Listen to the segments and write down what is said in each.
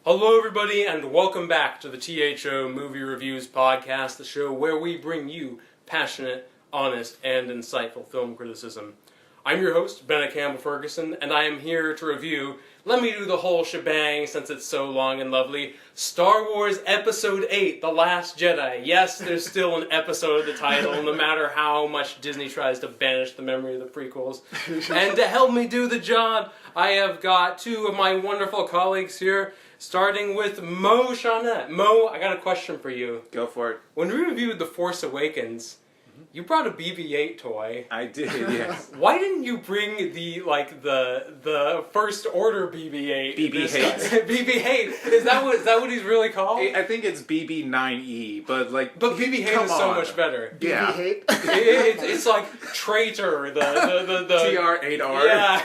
Hello everybody and welcome back to the T.H.O. Movie Reviews Podcast, the show where we bring you passionate, honest, and insightful film criticism. I'm your host, Bennett Campbell Ferguson, and I am here to review, let me do the whole shebang since it's so long and lovely, Star Wars Episode 8, The Last Jedi. Yes, there's still an episode of the title, no matter how much Disney tries to banish the memory of the prequels. And to help me do the job, I have got two of my wonderful colleagues here, starting with Mo Shaunette. Mo, I got a question for you. Go for it. When we reviewed The Force Awakens, you brought a BB-8 toy. I did, yes. Why didn't you bring the First Order BB-8? BB-8. BB-8. Is that what he's really called? I think it's BB-9E, but BB-8 is so much better. Yeah. BB-8? It's like Traitor, the TR-8R. Yeah.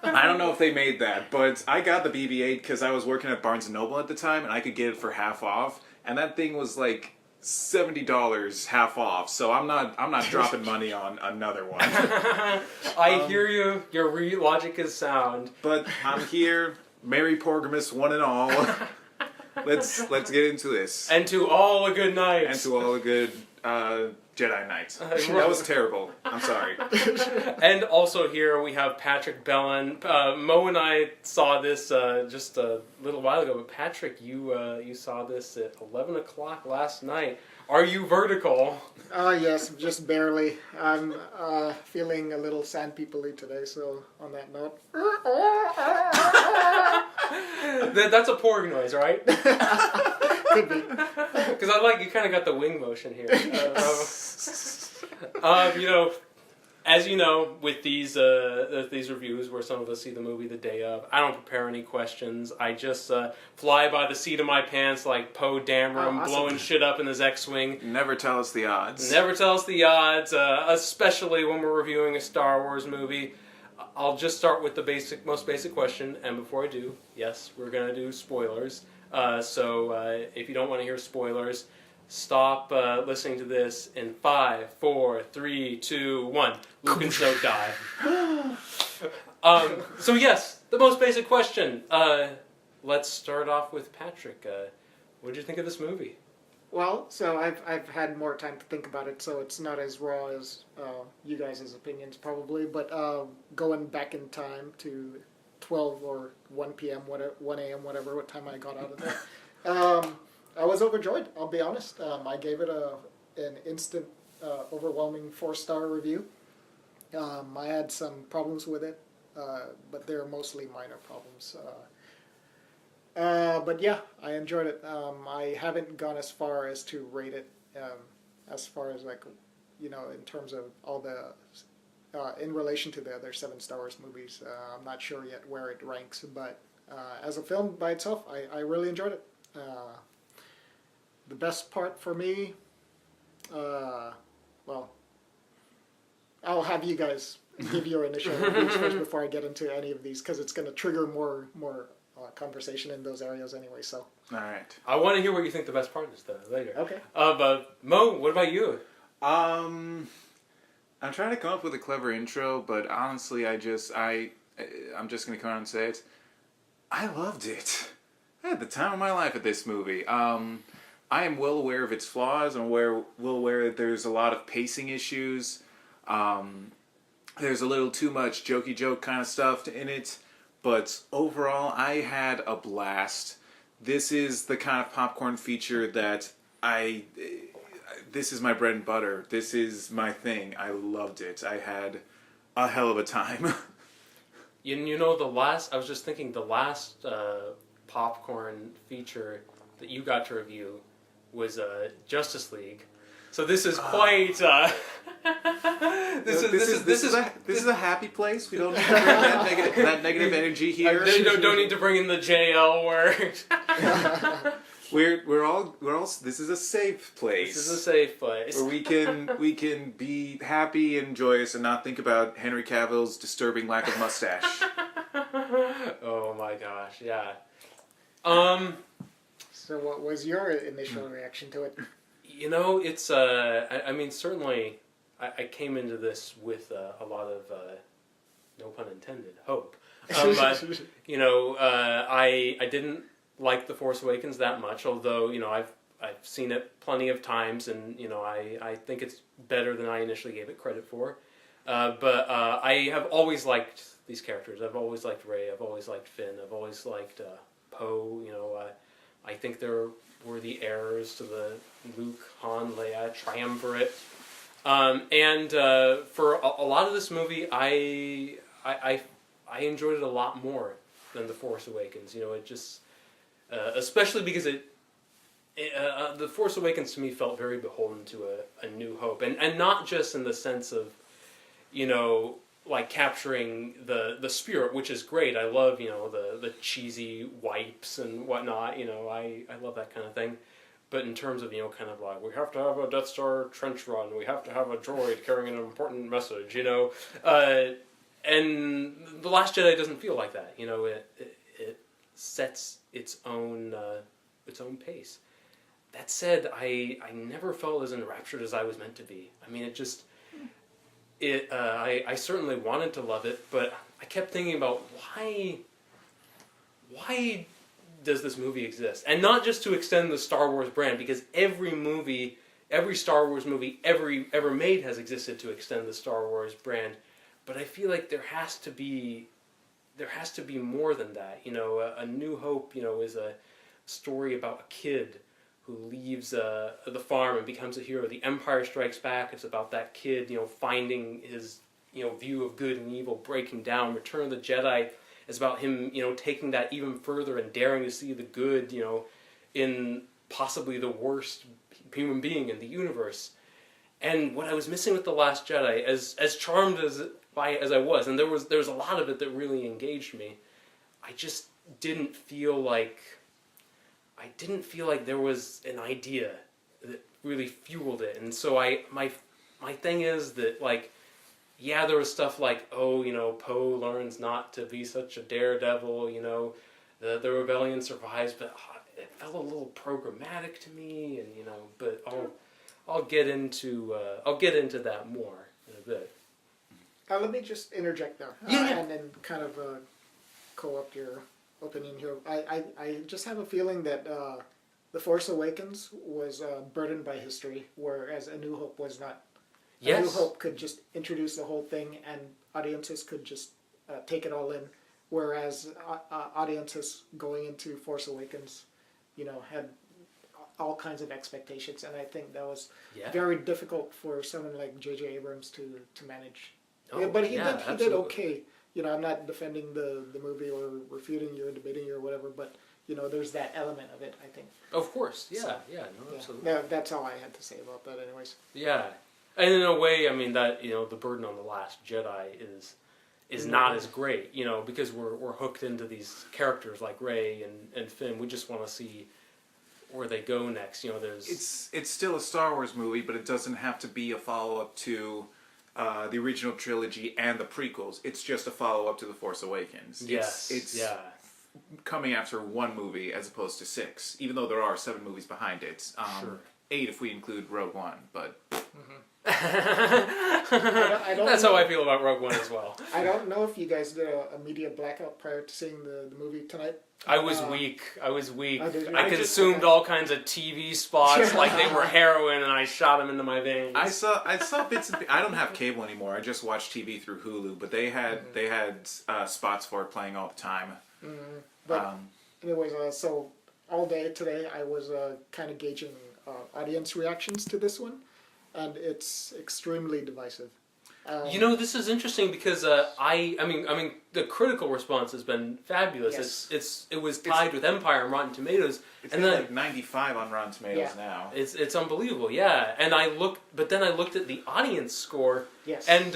I don't know if they made that, but I got the BB-8 because I was working at Barnes & Noble at the time, and I could get it for half off, and that thing was like $70 half off, so I'm not dropping money on another one. I hear you. Your logic is sound. But I'm here, Merry Porgamus, one and all. Let's get into this. And to all a good night. And to all a good Jedi Knight. That was terrible. I'm sorry. And also here we have Patrick Belin. Mo and I saw this just a little while ago, but Patrick, you saw this at 11 o'clock last night. Are you vertical? Yes, just barely. I'm feeling a little sand people-y today, so on that note. That's a porg noise, right? Could be. Because you kind of got the wing motion here. As you know, with these reviews where some of us see the movie the day of, I don't prepare any questions. I just fly by the seat of my pants like Poe Dameron, awesome. blowing shit up in his X-Wing. Never tell us the odds. Never tell us the odds, especially when we're reviewing a Star Wars movie. I'll just start with the most basic question, and before I do, yes, we're going to do spoilers. So if you don't want to hear spoilers, stop listening to this in 5, 4, 3, 2, 1. Luke and Snoke die. So yes, the most basic question. Let's start off with Patrick. What did you think of this movie? Well, so I've had more time to think about it, so it's not as raw as you guys' opinions probably, but going back in time to 12 or 1 p.m., 1 a.m., whatever, what time I got out of there, I was overjoyed, I'll be honest. I gave it an instant, overwhelming 4-star review. I had some problems with it, but they're mostly minor problems. But yeah, I enjoyed it. I haven't gone as far as to rate it, as far as in terms of all the, in relation to the other 7 Star Wars movies. I'm not sure yet where it ranks, but as a film by itself, I really enjoyed it. The best part for me, well, I'll have you guys give your initial reviews first before I get into any of these, because it's going to trigger more conversation in those areas anyway. So. All right. I want to hear what you think the best part is, though, later. Okay. But Mo, what about you? I'm trying to come up with a clever intro, but honestly, I'm just going to come out and say it. I loved it. I had the time of my life at this movie. I am well aware of its flaws. I'm well aware that there's a lot of pacing issues. There's a little too much jokey joke kind of stuff in it. But overall, I had a blast. This is the kind of popcorn feature that this is my bread and butter. This is my thing. I loved it. I had a hell of a time. You know, I was just thinking, the last popcorn feature that you got to review was Justice League. So this is quite. This is a happy place. We don't need to bring that negative energy here. Don't need to bring in the JL word. We're all. This is a safe place. This is a safe place where we can be happy and joyous and not think about Henry Cavill's disturbing lack of mustache. Oh my gosh! Yeah. So what was your initial reaction to it? You know, it's, I mean, certainly, I came into this with a lot of no pun intended, hope. But, you know, I didn't like The Force Awakens that much, although, you know, I've seen it plenty of times, and, you know, I think it's better than I initially gave it credit for. But I have always liked these characters. I've always liked Rey. I've always liked Finn. I've always liked Poe. You know, I think they're worthy heirs to the Luke, Han, Leia triumvirate. And for a lot of this movie, I enjoyed it a lot more than The Force Awakens. You know, it just, especially because The Force Awakens to me felt very beholden to a New Hope, and not just in the sense of, you know, like capturing the spirit, which is great. I love, you know, the cheesy wipes and whatnot. You know, I love that kind of thing. But in terms of, you know, kind of like, we have to have a Death Star trench run, we have to have a droid carrying an important message, you know. And The Last Jedi doesn't feel like that. You know, it sets its own pace. That said, I never felt as enraptured as I was meant to be. I mean, I certainly wanted to love it, but I kept thinking about why does this movie exist? And not just to extend the Star Wars brand, because every Star Wars movie ever made has existed to extend the Star Wars brand. But I feel like there has to be more than that. You know, A New Hope, you know, is a story about a kid who leaves the farm and becomes a hero. The Empire Strikes Back, it's about that kid, you know, finding his, you know, view of good and evil breaking down. Return of the Jedi is about him, you know, taking that even further and daring to see the good, you know, in possibly the worst human being in the universe. And what I was missing with The Last Jedi, as charmed as I was, and there was a lot of it that really engaged me, I just didn't feel like there was an idea that really fueled it. And so my thing is that, like, yeah, there was stuff like, oh, you know, Poe learns not to be such a daredevil, you know, the rebellion survives, but it felt a little programmatic to me, and, you know, but I'll get into that more in a bit. Let me just interject there, and then kind of co-opt your opinion here. I just have a feeling that The Force Awakens was burdened by history, whereas A New Hope was not. Yes. A New Hope could just introduce the whole thing, and audiences could just take it all in, whereas audiences going into Force Awakens, you know, had all kinds of expectations, and I think that was very difficult for someone like J.J. Abrams to manage. Oh, but he absolutely. did okay. You know, I'm not defending the movie or refuting you or debating you or whatever, but, you know, there's that element of it, I think. Of course, yeah, So, absolutely. That's all I had to say about that anyways. Yeah, and in a way, I mean, that, you know, the burden on The Last Jedi is not as great, you know, because we're hooked into these characters like Rey and Finn. We just want to see where they go next. You know, there's It's still a Star Wars movie, but it doesn't have to be a follow-up to the original trilogy and the prequels. It's just a follow-up to The Force Awakens. It's coming after one movie as opposed to 6, even though there are 7 movies behind it. Sure. 8 if we include Rogue One, but... I don't That's know. how I feel about Rogue One as well. I don't know if you guys did a media blackout prior to seeing the movie tonight. I was weak. did you? I consumed all kinds of TV spots like they were heroin, and I shot them into my veins. I saw bits and I don't have cable anymore. I just watch TV through Hulu, but they had spots for it playing all the time. But anyways, so all day today I was kind of gauging audience reactions to this one, and it's extremely divisive. You know, this is interesting because I mean, the critical response has been fabulous. Yes. It was tied with Empire and Rotten Tomatoes, It's and got then like 95 on Rotten Tomatoes now. it's unbelievable, yeah. And I looked at the audience score, Yes. and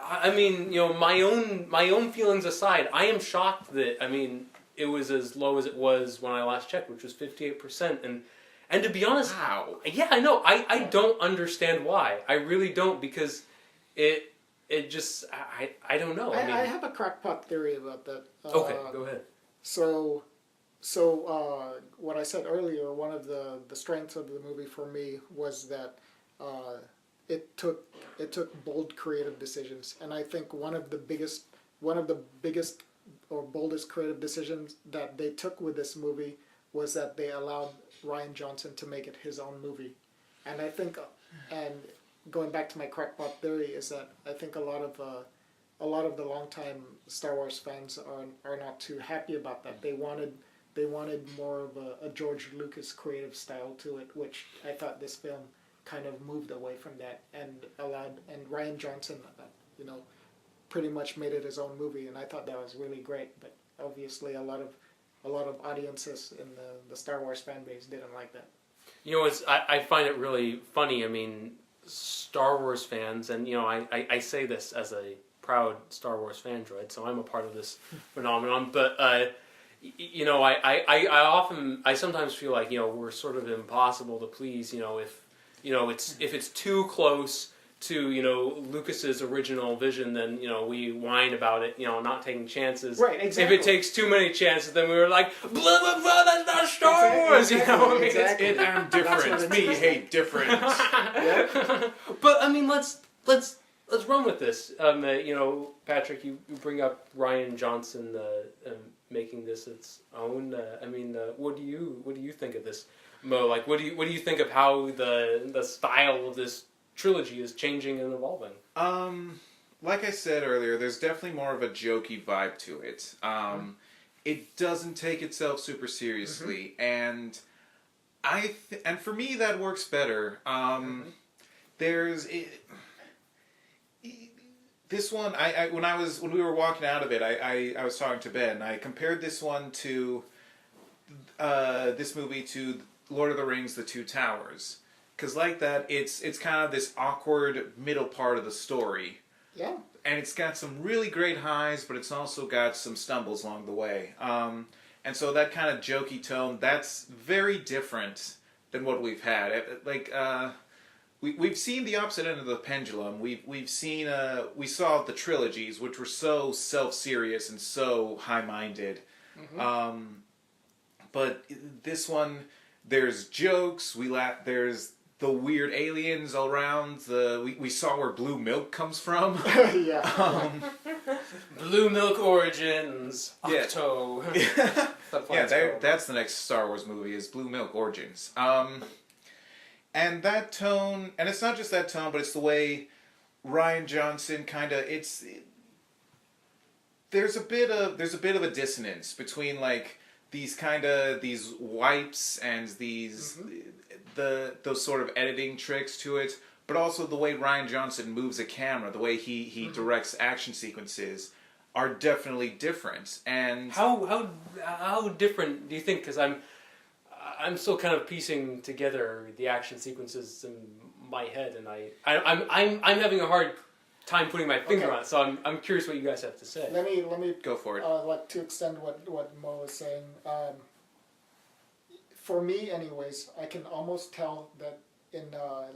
I mean, you know, my own feelings aside, I am shocked that, I mean, it was as low as it was when I last checked, which was 58%, and to be honest, Wow. yeah, I know, I don't understand why. I really don't, because it just, I don't know. I have a crackpot theory about that. Okay, go ahead. So what I said earlier, one of the strengths of the movie for me was that it took bold creative decisions, and I think one of the biggest or boldest creative decisions that they took with this movie was that they allowed Rian Johnson to make it his own movie. And I think, and going back to my crackpot theory, is that I think a lot of the longtime Star Wars fans are not too happy about that. They wanted more of a George Lucas creative style to it, which I thought this film kind of moved away from that and Rian Johnson, pretty much made it his own movie, and I thought that was really great. But obviously, a lot of audiences in the Star Wars fan base didn't like that. I find it really funny. I mean, Star Wars fans, and I say this as a proud Star Wars fan droid, so I'm a part of this phenomenon. But I sometimes feel like we're sort of impossible to please. If it's too close to Lucas's original vision, then we whine about it, not taking chances. Right, exactly. If it takes too many chances, then we were like, blah blah blah, that's not Star Wars. Exactly. Exactly. I'm different. Me hate different. Yeah. But I mean, let's run with this. Patrick, you bring up Rian Johnson making this its own. What do you think of this, Mo? Like, what do you think of how the style of this trilogy is changing and evolving? Like I said earlier, there's definitely more of a jokey vibe to it. It doesn't take itself super seriously, and and for me that works better. There's this one. When we were walking out of it, I was talking to Ben. I compared this one to this movie to Lord of the Rings: The Two Towers. Because like that, it's kind of this awkward middle part of the story. Yeah. And it's got some really great highs, but it's also got some stumbles along the way. And so that kind of jokey tone, that's very different than what we've had. We've seen the opposite end of the pendulum. We saw the trilogies, which were so self-serious and so high-minded. But this one, there's jokes. There's the weird aliens all around. We saw where blue milk comes from. Yeah. Blue milk origins. Yeah. T.H.O. That's the next Star Wars movie, is Blue Milk Origins. And that tone, and it's not just that tone, but it's the way Rian Johnson there's a bit of a dissonance between like these wipes and these those sort of editing tricks to it, but also the way Rian Johnson moves a camera, the way he directs action sequences are definitely different. And how different do you think? Because I'm still kind of piecing together the action sequences in my head, and I'm having a hard time putting my finger on it. So I'm curious what you guys have to say. Let me go for it. Like to extend what Mo was saying. For me, anyways, I can almost tell that in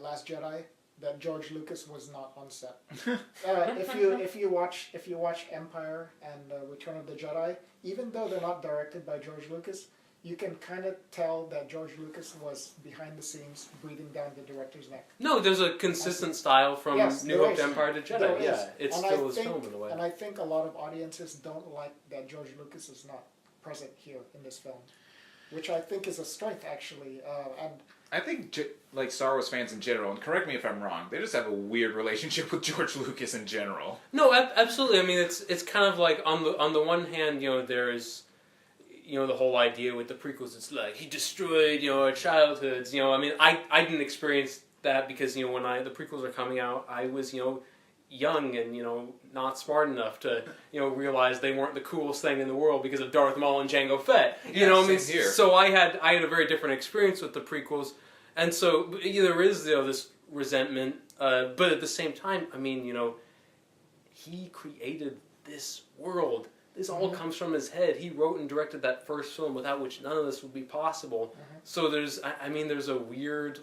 Last Jedi that George Lucas was not on set. If you watch Empire and Return of the Jedi, even though they're not directed by George Lucas, you can kind of tell that George Lucas was behind the scenes, breathing down the director's neck. No, there's a consistent style from New Hope to Empire to Jedi. There Yeah, is. it's And still his film in a way. And I think a lot of audiences don't like that George Lucas is not present here in this film, which I think is a strength, actually. And I think like Star Wars fans in general, and correct me if I'm wrong, they just have a weird relationship with George Lucas in general. No, absolutely. I mean, it's kind of like on the one hand, there's the whole idea with the prequels. It's like he destroyed our childhoods. I mean, I didn't experience that because when the prequels are coming out, I was young and not smart enough to realize they weren't the coolest thing in the world because of Darth Maul and Jango Fett. Here. So I had a very different experience with the prequels, and so there is this resentment, but at the same time, I mean he created this world. This all comes from his head. He wrote and directed that first film, without which none of this would be possible. So there's a weird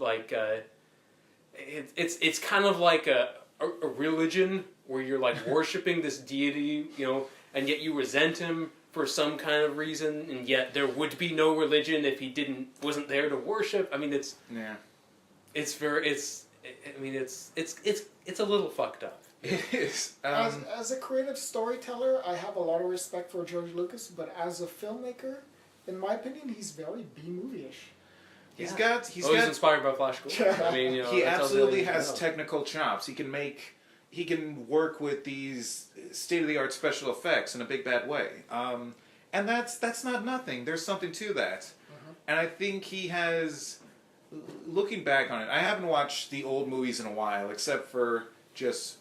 it's kind of like a religion where you're like worshiping this deity, and yet you resent him for some kind of reason, and yet there would be no religion if he wasn't there to worship. I mean, it's I mean, it's a little fucked up. It is. As a creative storyteller, I have a lot of respect for George Lucas, but as a filmmaker, in my opinion, he's very B-movie-ish. He's He's inspired by Flash Gordon. I mean, you know, he absolutely has know. technical chops. He can work with these state-of-the-art special effects in a big bad way. And that's not nothing. There's something to that. And I think he has, looking back on it, I haven't watched the old movies in a while, except for just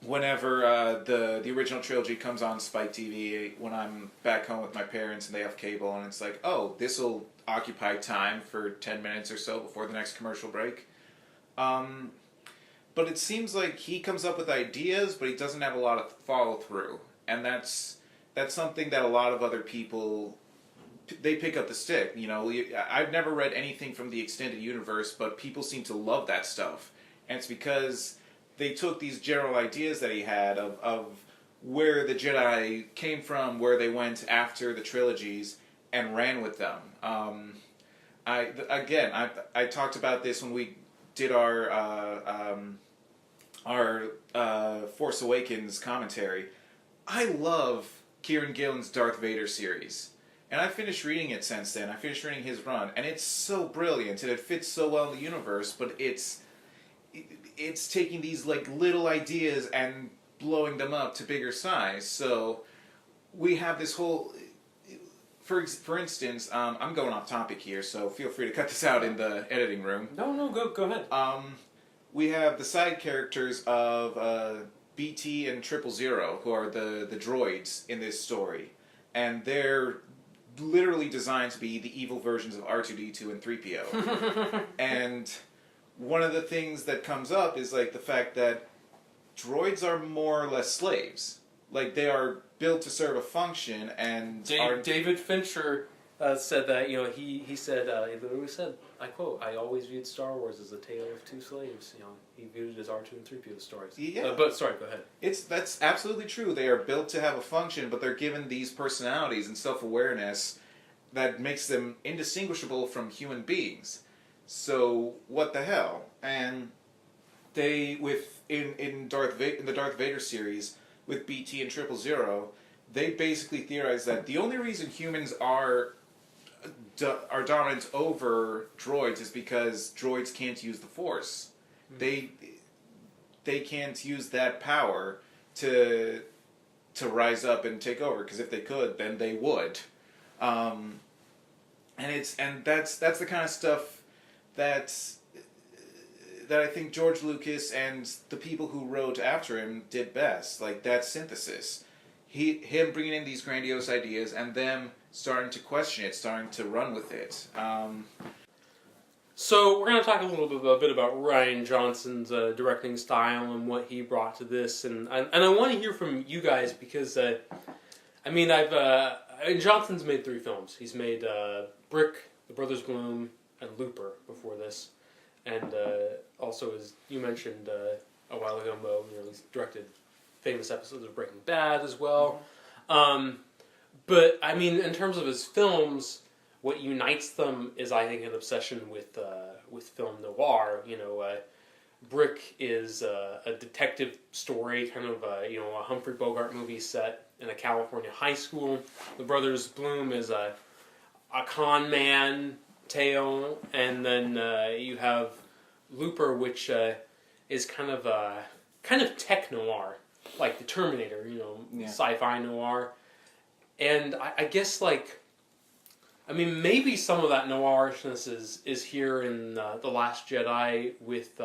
whenever the original trilogy comes on Spike TV when I'm back home with my parents and they have cable, and it's like, oh, this will occupy time for 10 minutes or so before the next commercial break. But it seems like he comes up with ideas, but he doesn't have a lot of follow-through. And that's something that a lot of other people, they pick up the stick. You know, I've never read anything from the extended universe, but people seem to love that stuff. And it's because they took these general ideas that he had of where the Jedi came from, where they went after the trilogies, and ran with them. I talked about this when we did our Force Awakens commentary. I love Kieran Gillen's Darth Vader series. And I finished reading it since then. I finished reading his run. And it's so brilliant, and it fits so well in the universe, but it's taking these like little ideas and blowing them up to bigger size. So we have this whole... For instance, I'm going off topic here, so feel free to cut this out in the editing room. No, go ahead. We have the side characters of BT and 000, who are the droids in this story. And they're literally designed to be the evil versions of R2-D2 and 3PO. And one of the things that comes up is like the fact that droids are more or less slaves. Like, they are built to serve a function, and David Fincher said that, you know, he said, he literally said, I quote, "I always viewed Star Wars as a tale of two slaves." You know, he viewed it as R2 and 3PO stories. Yeah. But sorry, go ahead. That's absolutely true. They are built to have a function, but they're given these personalities and self-awareness that makes them indistinguishable from human beings. So what the hell? And they, in the Darth Vader series with BT and 000, they basically theorize that the only reason humans are dominant over droids is because droids can't use the Force. Mm-hmm. They can't use that power to rise up and take over, because if they could, then they would. And that's the kind of stuff that I think George Lucas and the people who wrote after him did best. Like, that synthesis. Him bringing in these grandiose ideas and them starting to question it, starting to run with it. So we're going to talk a little bit about Rian Johnson's directing style and what he brought to this, and I want to hear from you guys because I mean, Johnson's made 3 films. He's made Brick, The Brothers Bloom, and Looper before this, and also, as you mentioned a while ago, Mo, you know, he's directed famous episodes of Breaking Bad as well. But I mean, in terms of his films, what unites them is, I think, an obsession with film noir. You know, Brick is a detective story, kind of a Humphrey Bogart movie set in a California high school. The Brothers Bloom is a con man tale, and then you have Looper, which is kind of tech noir, like the Terminator, you know, sci-fi noir. And I guess, like, I mean, maybe some of that noirishness is here in The Last Jedi with,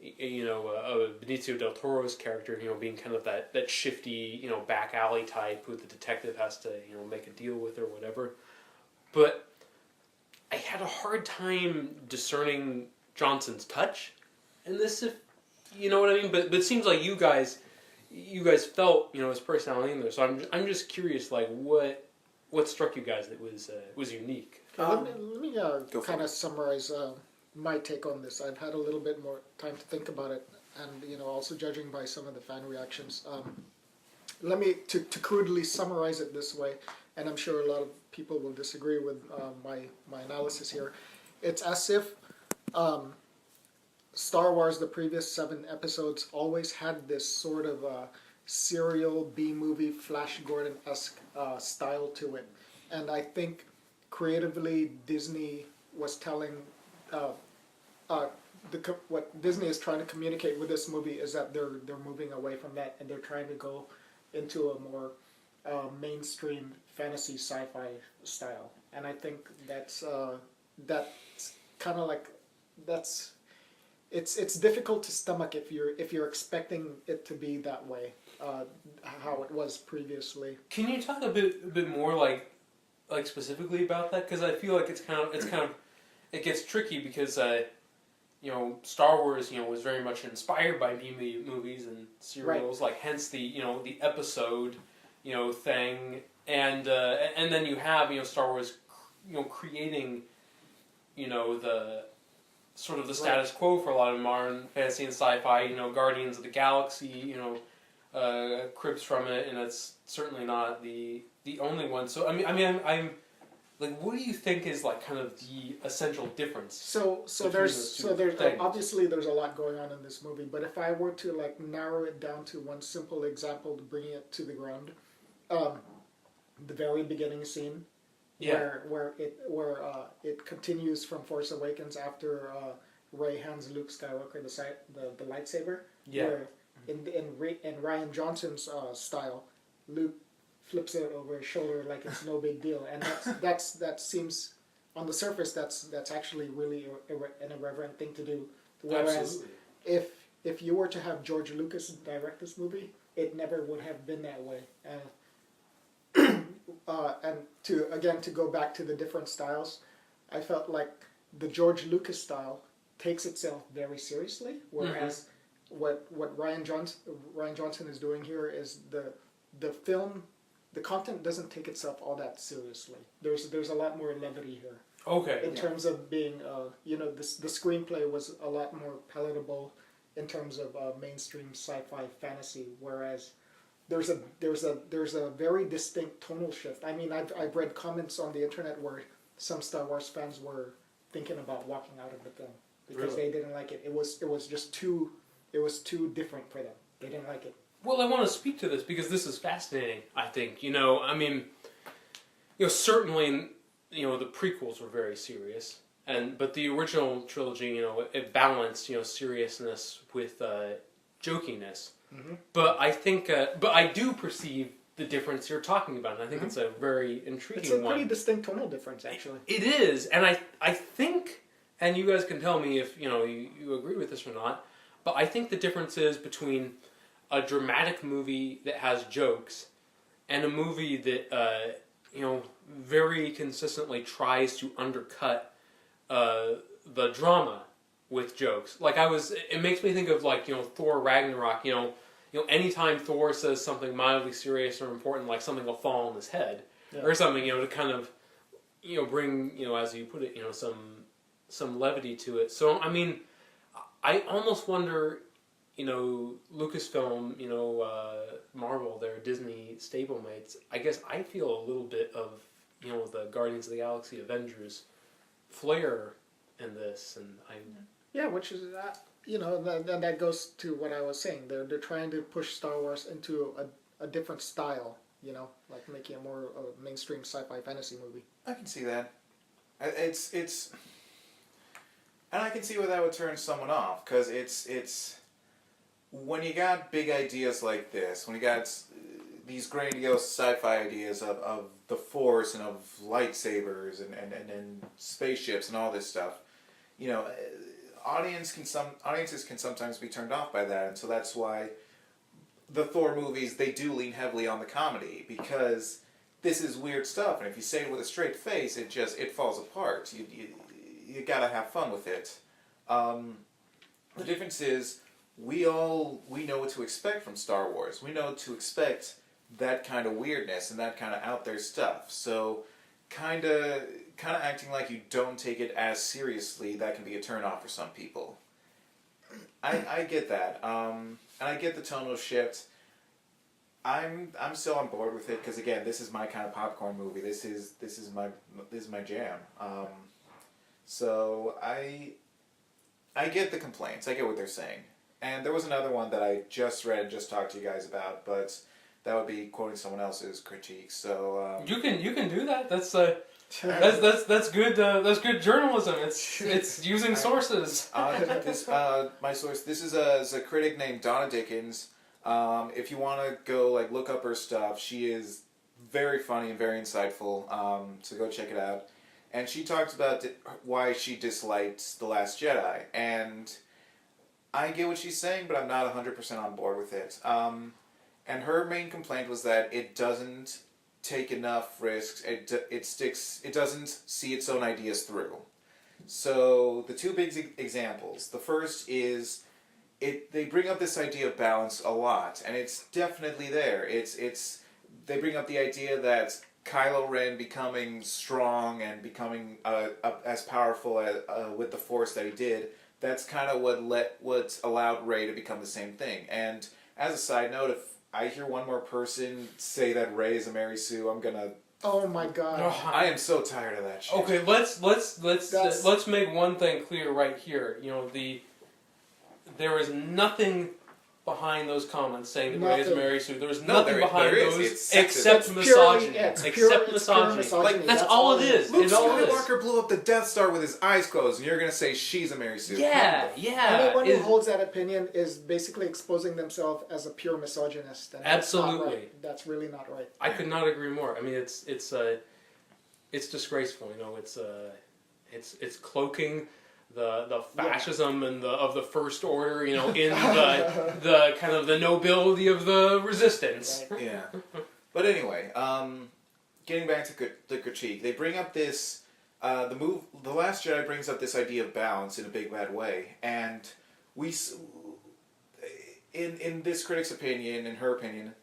Benicio del Toro's character, you know, being kind of that shifty, you know, back alley type who the detective has to, you know, make a deal with or whatever. But I had a hard time discerning Johnson's touch in this, if you know what I mean. But it seems like you guys felt, you know, his personality in there. So I'm just curious, like, what struck you guys that was unique? Let me kind of summarize my take on this. I've had a little bit more time to think about it, and, you know, also judging by some of the fan reactions. Let me to crudely summarize it this way, and I'm sure a lot of people will disagree with my analysis here. It's as if Star Wars, the previous 7 episodes, always had this sort of serial B-movie Flash Gordon-esque style to it. And I think creatively Disney was telling what Disney is trying to communicate with this movie is that they're moving away from that, and they're trying to go into a more mainstream fantasy sci-fi style. And I think that's kind of like it's difficult to stomach if you're expecting it to be that way, how it was previously. Can you talk a bit more like specifically about that? Because I feel like it gets tricky because Star Wars was very much inspired by B movies and serials, like hence the the episode thing, and then you have Star Wars creating the sort of the status quo for a lot of modern fantasy and sci-fi. Guardians of the Galaxy, cribs from it, and it's certainly not the only one. So I'm like, what do you think is like kind of the essential difference? So there's obviously there's a lot going on in this movie, but if I were to like narrow it down to one simple example to bring it to the ground, the very beginning scene. Yeah. Where it continues from Force Awakens after Rey hands Luke Skywalker the lightsaber. Yeah. Where in Rian Johnson's style, Luke flips it over his shoulder like it's no big deal, and that seems on the surface that's actually really an irreverent thing to do. Whereas Absolutely. if you were to have George Lucas direct this movie, it never would have been that way. And to go back to the different styles, I felt like the George Lucas style takes itself very seriously, whereas what Rian Johnson is doing here is the film, the content doesn't take itself all that seriously. There's a lot more levity here. Okay. In terms of being, the screenplay was a lot more palatable in terms of mainstream sci-fi fantasy, whereas there's a very distinct tonal shift. I mean, I've read comments on the internet where some Star Wars fans were thinking about walking out of the film because they didn't like it. It was just too different for them. They didn't like it. Well, I want to speak to this because this is fascinating. I think certainly the prequels were very serious, but the original trilogy it balanced seriousness with jokiness. Mm-hmm. But I think, but I do perceive the difference you're talking about, and I think it's a very intriguing one. It's a pretty distinct tonal difference, actually. It is, and I think, and you guys can tell me if you agree with this or not, but I think the difference is between a dramatic movie that has jokes and a movie that very consistently tries to undercut the drama with jokes. Like it makes me think of like Thor Ragnarok. Anytime Thor says something mildly serious or important, like something will fall on his head or something, to kind of bring as you put it, some levity to it. So I mean, I almost wonder, Lucasfilm, Marvel, their Disney stablemates. I guess I feel a little bit of the Guardians of the Galaxy Avengers flair in this, and Yeah, which is and that goes to what I was saying. They're trying to push Star Wars into a different style, like making it more a mainstream sci-fi fantasy movie. I can see that. It's and I can see where that would turn someone off, because it's when you got big ideas like this, when you got these grandiose sci-fi ideas of the Force and of lightsabers and spaceships and all this stuff, audiences can sometimes be turned off by that, and so that's why the Thor movies, they do lean heavily on the comedy, because this is weird stuff, and if you say it with a straight face, it falls apart. You gotta have fun with it. The difference is we know what to expect from Star Wars. We know to expect that kind of weirdness and that kind of out there stuff. So kind of acting like you don't take it as seriously, that can be a turnoff for some people. I get that, and I get the tonal shift. I'm still on board with it, because again, this is my kind of popcorn movie. This is my jam. So I get the complaints. I get what they're saying. And there was another one that I just read and just talked to you guys about, but that would be quoting someone else's critique. So you can do that. That's good. That's good journalism. It's using sources. My source. This is a critic named Donna Dickens. If you want to go look up her stuff, she is very funny and very insightful. So go check it out. And she talks about why she disliked The Last Jedi, and I get what she's saying, but I'm not 100% on board with it. And her main complaint was that it doesn't take enough risks. It doesn't see its own ideas through. So the two big examples. The first is they bring up this idea of balance a lot, and it's definitely there. They bring up the idea that Kylo Ren becoming strong and becoming as powerful with the Force that he did. That's kind of what allowed Rey to become the same thing. And as a side note, if I hear one more person say that Rey is a Mary Sue, I'm gonna. Oh my god! I am so tired of that shit. Okay, let's make one thing clear right here. There is nothing behind those comments saying that Rey is Mary Sue. There's nothing behind those except misogyny. Except misogyny. That's all it is. Luke Skywalker blew up the Death Star with his eyes closed, and you're going to say she's a Mary Sue. Yeah. Anyone who holds that opinion is basically exposing themselves as a pure misogynist. And absolutely. That's really not right. I could not agree more. I mean, it's disgraceful. It's cloaking the fascism and of the First Order, in the kind of the nobility of the resistance. Right. Yeah. But anyway, getting back to the critique, they bring up this The Last Jedi brings up this idea of balance in a big bad way, and we in this critic's opinion, in her opinion,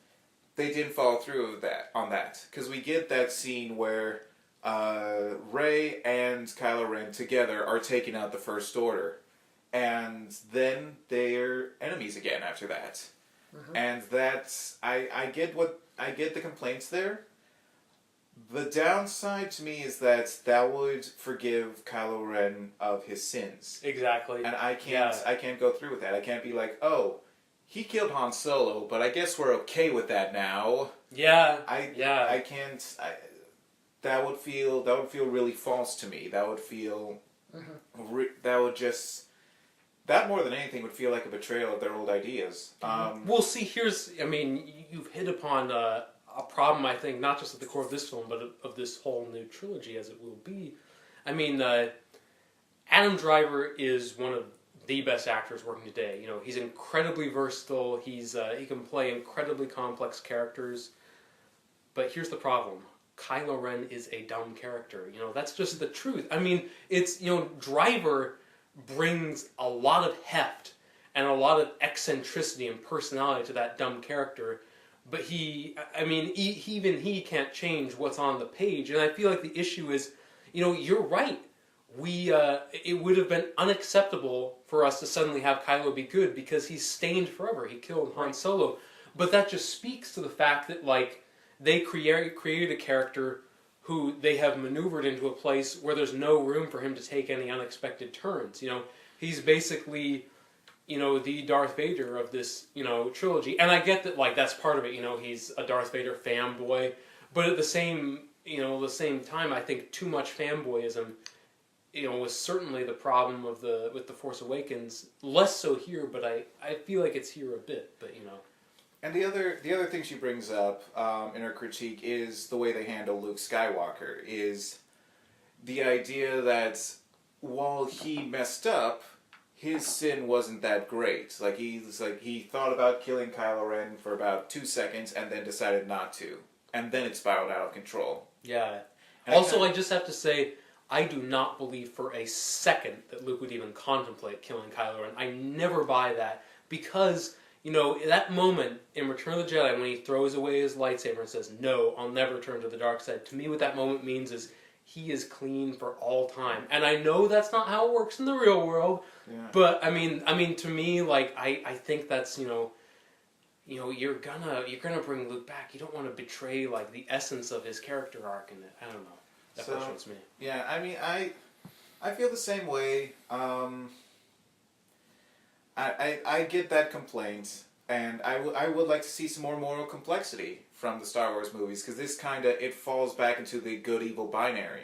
they didn't follow through on that because we get that scene where Rey and Kylo Ren together are taking out the First Order, and then they're enemies again after that. Mm-hmm. And that's I get the complaints there. The downside to me is that would forgive Kylo Ren of his sins. Exactly. And I can't go through with that. I can't be like, oh, he killed Han Solo, but I guess we're okay with that now. Yeah. I can't. That would feel really false to me. That would feel. Mm-hmm. That more than anything would feel like a betrayal of their old ideas. Well, see, you've hit upon a problem, I think, not just at the core of this film, but of this whole new trilogy, as it will be. I mean, Adam Driver is one of the best actors working today. He's incredibly versatile. He can play incredibly complex characters. But here's the problem. Kylo Ren is a dumb character. That's just the truth. I mean, Driver brings a lot of heft and a lot of eccentricity and personality to that dumb character, but even he can't change what's on the page. And I feel like the issue is, you're right. It would have been unacceptable for us to suddenly have Kylo be good because he's stained forever. He killed Han Solo. But that just speaks to the fact that, they created a character who they have maneuvered into a place where there's no room for him to take any unexpected turns. He's basically, the Darth Vader of this, trilogy. And I get that, that's part of it. He's a Darth Vader fanboy. But at the same time, I think too much fanboyism, was certainly the problem with the Force Awakens. Less so here, but I feel like it's here a bit. But And the other thing she brings up in her critique is the way they handle Luke Skywalker, is the idea that while he messed up, his sin wasn't that great. He thought about killing Kylo Ren for about 2 seconds and then decided not to. And then it spiraled out of control. Yeah. And also, I just have to say, I do not believe for a second that Luke would even contemplate killing Kylo Ren. I never buy that because... that moment in Return of the Jedi when he throws away his lightsaber and says, "No, I'll never turn to the dark side." To me, what that moment means is he is clean for all time. And I know that's not how it works in the real world. Yeah. But I mean, to me, I think that's you're gonna bring Luke back. You don't want to betray the essence of his character arc in it. I don't know. That frustrates me. Yeah, I feel the same way. I get that complaint, and I would like to see some more moral complexity from the Star Wars movies, because this kind of, it falls back into the good-evil binary.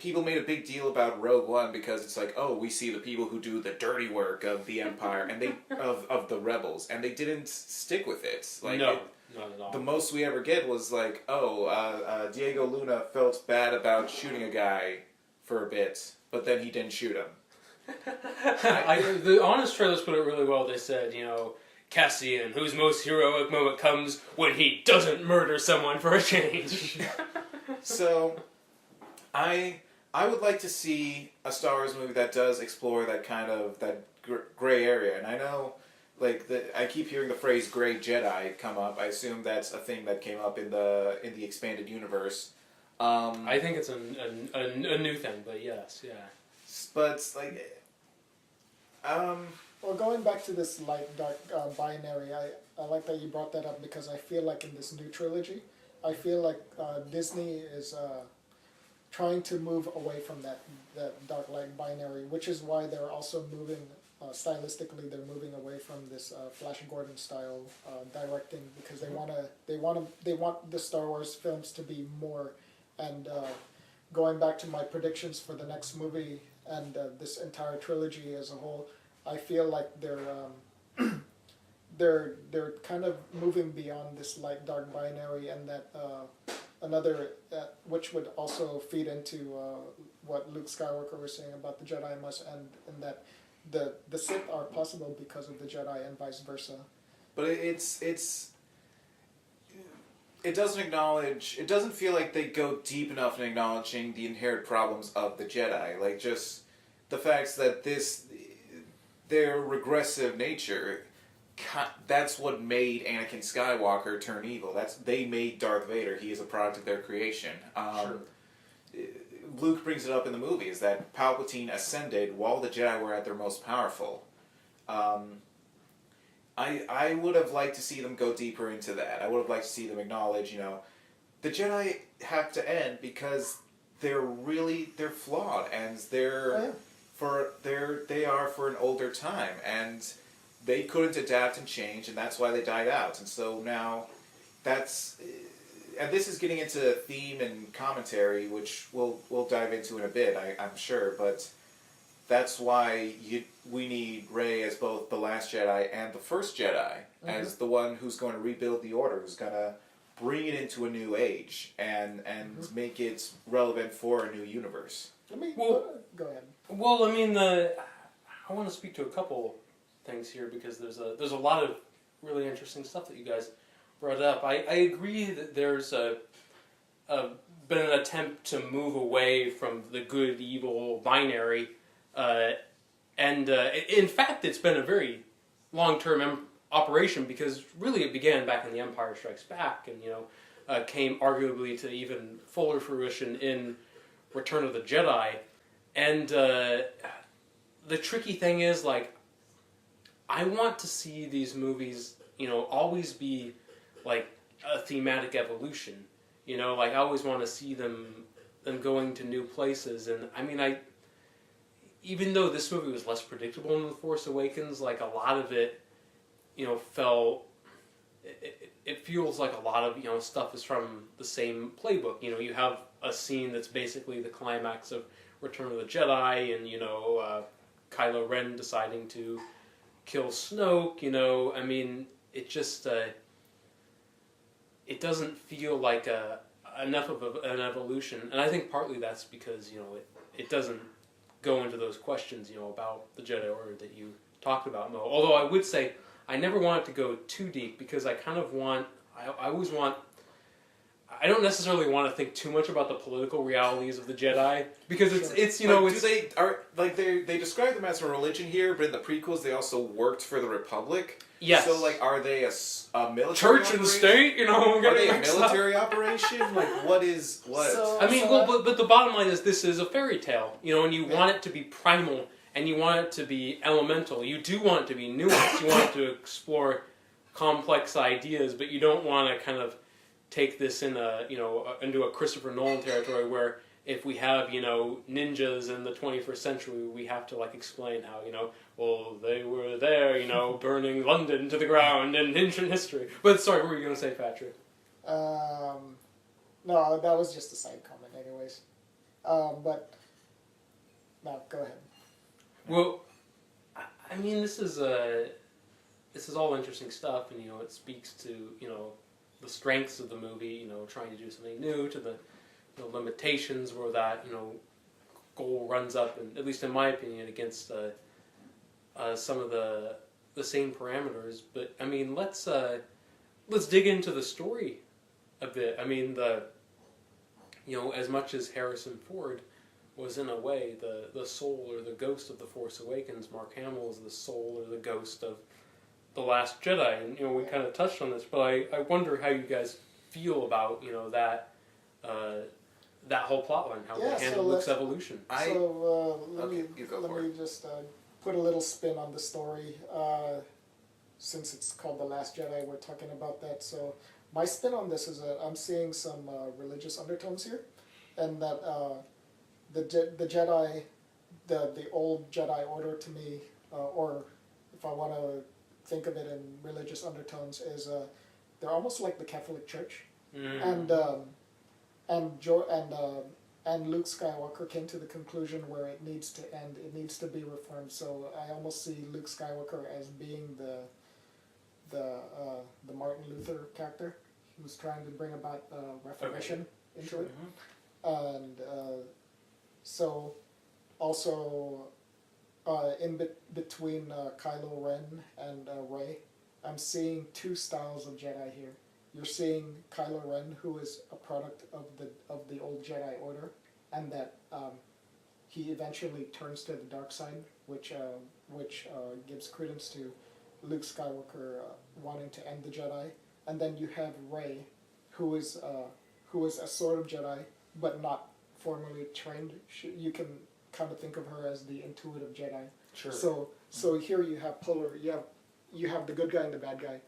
People made a big deal about Rogue One because it's like, oh, we see the people who do the dirty work of the Empire and of the rebels, and they didn't stick with it. Like, no, not at all. The most we ever get was like, Diego Luna felt bad about shooting a guy for a bit, but then he didn't shoot him. The honest trailers put it really well. They said, Cassian, whose most heroic moment comes when he doesn't murder someone for a change. So, I would like to see a Star Wars movie that does explore that kind of that gray area, and I know, I keep hearing the phrase "gray Jedi" come up. I assume that's a thing that came up in the expanded universe. I think it's a new thing, but yes, yeah. But Well, going back to this light-dark binary, I like that you brought that up because I feel like in this new trilogy, I feel like Disney is trying to move away from that dark-light binary, which is why they're also moving, stylistically, they're moving away from this Flash Gordon style directing because they want the Star Wars films to be more, and going back to my predictions for the next movie and this entire trilogy as a whole, I feel like they're kind of moving beyond this light dark binary, and that another which would also feed into what Luke Skywalker was saying about the Jedi must end, and that the Sith are possible because of the Jedi and vice versa. But it doesn't acknowledge. It doesn't feel like they go deep enough in acknowledging the inherent problems of the Jedi, like just the facts that their regressive nature, that's what made Anakin Skywalker turn evil. They made Darth Vader. He is a product of their creation. Sure. Luke brings it up in the movies that Palpatine ascended while the Jedi were at their most powerful. I would have liked to see them go deeper into that. I would have liked to see them acknowledge, the Jedi have to end because they're flawed, and they are for an older time, and they couldn't adapt and change, and that's why they died out. And so now, and this is getting into theme and commentary, which we'll dive into in a bit, I'm sure, but that's why we need Rey as both the Last Jedi and the First Jedi, as the one who's going to rebuild the Order, who's going to bring it into a new age and make it relevant for a new universe. Go ahead. Well, I mean, I want to speak to a couple things here because there's a lot of really interesting stuff that you guys brought up. I agree that there's been an attempt to move away from the good-evil binary, and in fact, it's been a very long-term operation because really it began back in The Empire Strikes Back, and came arguably to even fuller fruition in Return of the Jedi. And the tricky thing is, I want to see these movies, always be like a thematic evolution. I always want to see them going to new places. And I mean, even though this movie was less predictable in The Force Awakens, a lot of it, it feels like a lot of, stuff is from the same playbook. You have a scene that's basically the climax of Return of the Jedi, and, Kylo Ren deciding to kill Snoke, I mean, it just, it doesn't feel like enough of an evolution, and I think partly that's because, it doesn't go into those questions, about the Jedi Order that you talked about, Mo. Although I would say I never want it to go too deep because I kind of I don't necessarily want to think too much about the political realities of the Jedi because it's they describe them as a religion here, but in the prequels they also worked for the Republic. Yes. So are they a military church operation? and state? Are they a military operation? What is what? But the bottom line is this is a fairy tale, and you want it to be primal and you want it to be elemental. You do want it to be nuanced. You want it to explore complex ideas, but you don't want to kind of take this into a Christopher Nolan territory where if we have, ninjas in the 21st century, we have to, like, explain how, well, they were there, burning London to the ground in ancient history. But, sorry, what were you going to say, Patrick? No, that was just a side comment anyways. But, no, go ahead. Well, I mean, this is all interesting stuff, and, it speaks to, the strengths of the movie, trying to do something new, to the limitations where that goal runs up, and at least in my opinion, against some of the same parameters. But I mean, let's dig into the story a bit. I mean, as much as Harrison Ford was in a way the soul or the ghost of The Force Awakens, Mark Hamill is the soul or the ghost of The Last Jedi, and we kind of touched on this, but I wonder how you guys feel about that whole plotline, how they handle Luke's evolution. Let me just put a little spin on the story. Since it's called The Last Jedi, we're talking about that. So my spin on this is that I'm seeing some religious undertones here, and that the Jedi, the old Jedi Order to me, or if I want to think of it in religious undertones, is they're almost like the Catholic Church, and Luke Skywalker came to the conclusion where it needs to end. It needs to be reformed. So I almost see Luke Skywalker as being the Martin Luther character who's trying to bring about reformation into it. And so also between Kylo Ren and Rey, I'm seeing two styles of Jedi here. You're seeing Kylo Ren, who is a product of the old Jedi Order, and that he eventually turns to the dark side, which gives credence to Luke Skywalker wanting to end the Jedi. And then you have Rey, who is a sort of Jedi, but not formally trained. You can kind of think of her as the intuitive Jedi. Sure. So here you have you have the good guy and the bad guy.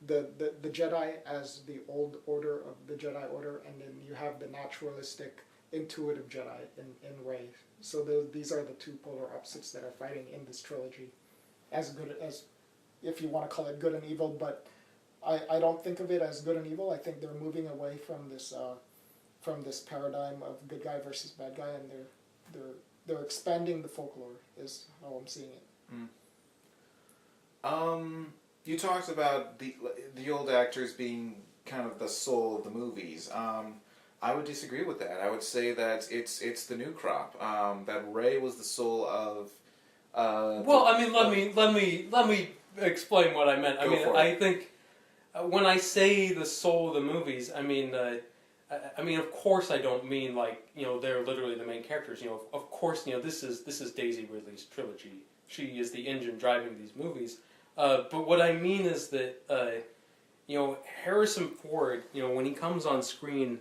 The Jedi as the old order of the Jedi Order, and then you have the naturalistic, intuitive Jedi in Rey. So these are the two polar opposites that are fighting in this trilogy, as good as, if you want to call it good and evil. But I don't think of it as good and evil. I think they're moving away from this paradigm of good guy versus bad guy, and they're expanding the folklore, is how I'm seeing it. You talked about the old actors being kind of the soul of the movies. I would disagree with that. I would say that it's the new crop. That Rey was the soul of. Let me explain what I meant. I think when I say the soul of the movies, I mean, of course, I don't mean like they're literally the main characters. Of course, this is Daisy Ridley's trilogy. She is the engine driving these movies. But what I mean is that, Harrison Ford, when he comes on screen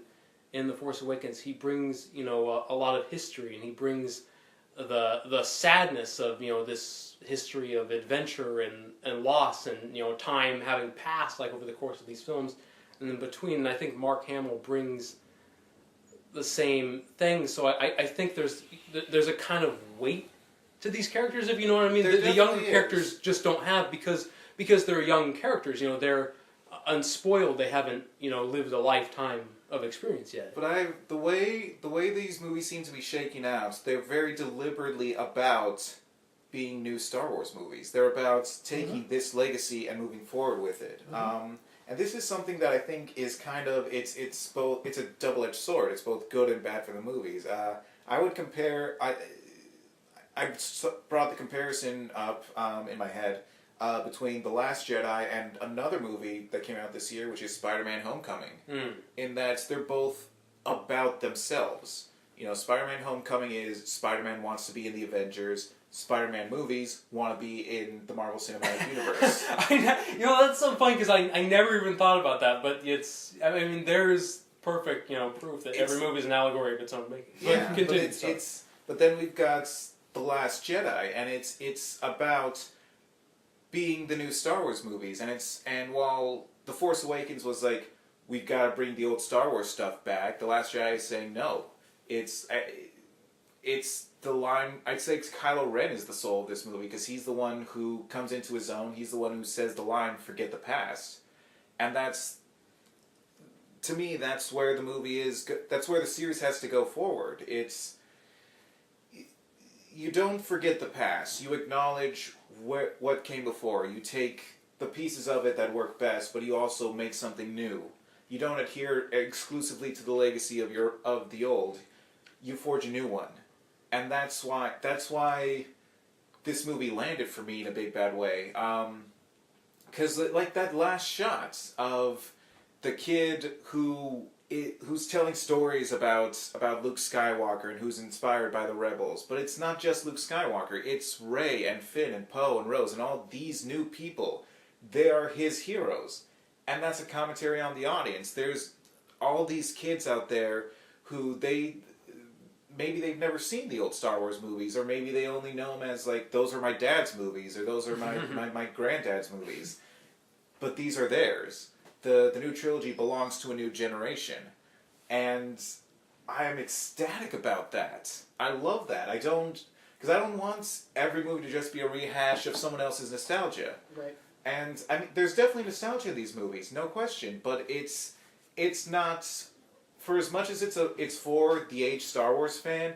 in The Force Awakens, he brings, a lot of history, and he brings the sadness of, this history of adventure and loss and, time having passed, like, over the course of these films. And then between, I think Mark Hamill brings the same thing. So I think there's a kind of weight to these characters, if you know what I mean. The younger characters just don't have, because they're young characters. They're unspoiled. They haven't lived a lifetime of experience yet. But the way these movies seem to be shaking out, they're very deliberately about being new Star Wars movies. They're about taking this legacy and moving forward with it. And this is something that I think is kind of it's a double-edged sword. It's both good and bad for the movies. I would compare. I brought the comparison up in my head between The Last Jedi and another movie that came out this year, which is Spider-Man: Homecoming. In that they're both about themselves. Spider-Man: Homecoming is Spider-Man wants to be in the Avengers. Spider-Man movies want to be in the Marvel Cinematic Universe. That's so funny because I never even thought about that, but there's perfect proof that every movie is an allegory of its own making. Yeah, but then we've got The Last Jedi, and it's about being the new Star Wars movies, and while The Force Awakens was like, we've got to bring the old Star Wars stuff back, The Last Jedi is saying no. It's the line. I'd say Kylo Ren is the soul of this movie because he's the one who comes into his own. He's the one who says the line, "Forget the past," and to me, that's where the movie is. That's where the series has to go forward. You don't forget the past. You acknowledge what came before. You take the pieces of it that work best, but you also make something new. You don't adhere exclusively to the legacy of the old. You forge a new one. And that's why this movie landed for me in a big bad way. Because like that last shot of the kid who's telling stories about Luke Skywalker and who's inspired by the Rebels, but it's not just Luke Skywalker. It's Rey and Finn and Poe and Rose and all these new people. They are his heroes, and that's a commentary on the audience. There's all these kids out there who maybe they've never seen the old Star Wars movies, or maybe they only know them as like, those are my dad's movies, or those are my granddad's movies. But these are theirs. The new trilogy belongs to a new generation. And I am ecstatic about that. I love that. Because I don't want every movie to just be a rehash of someone else's nostalgia. Right. And I mean, there's definitely nostalgia in these movies, no question. But it's not, for as much as it's for the age Star Wars fan,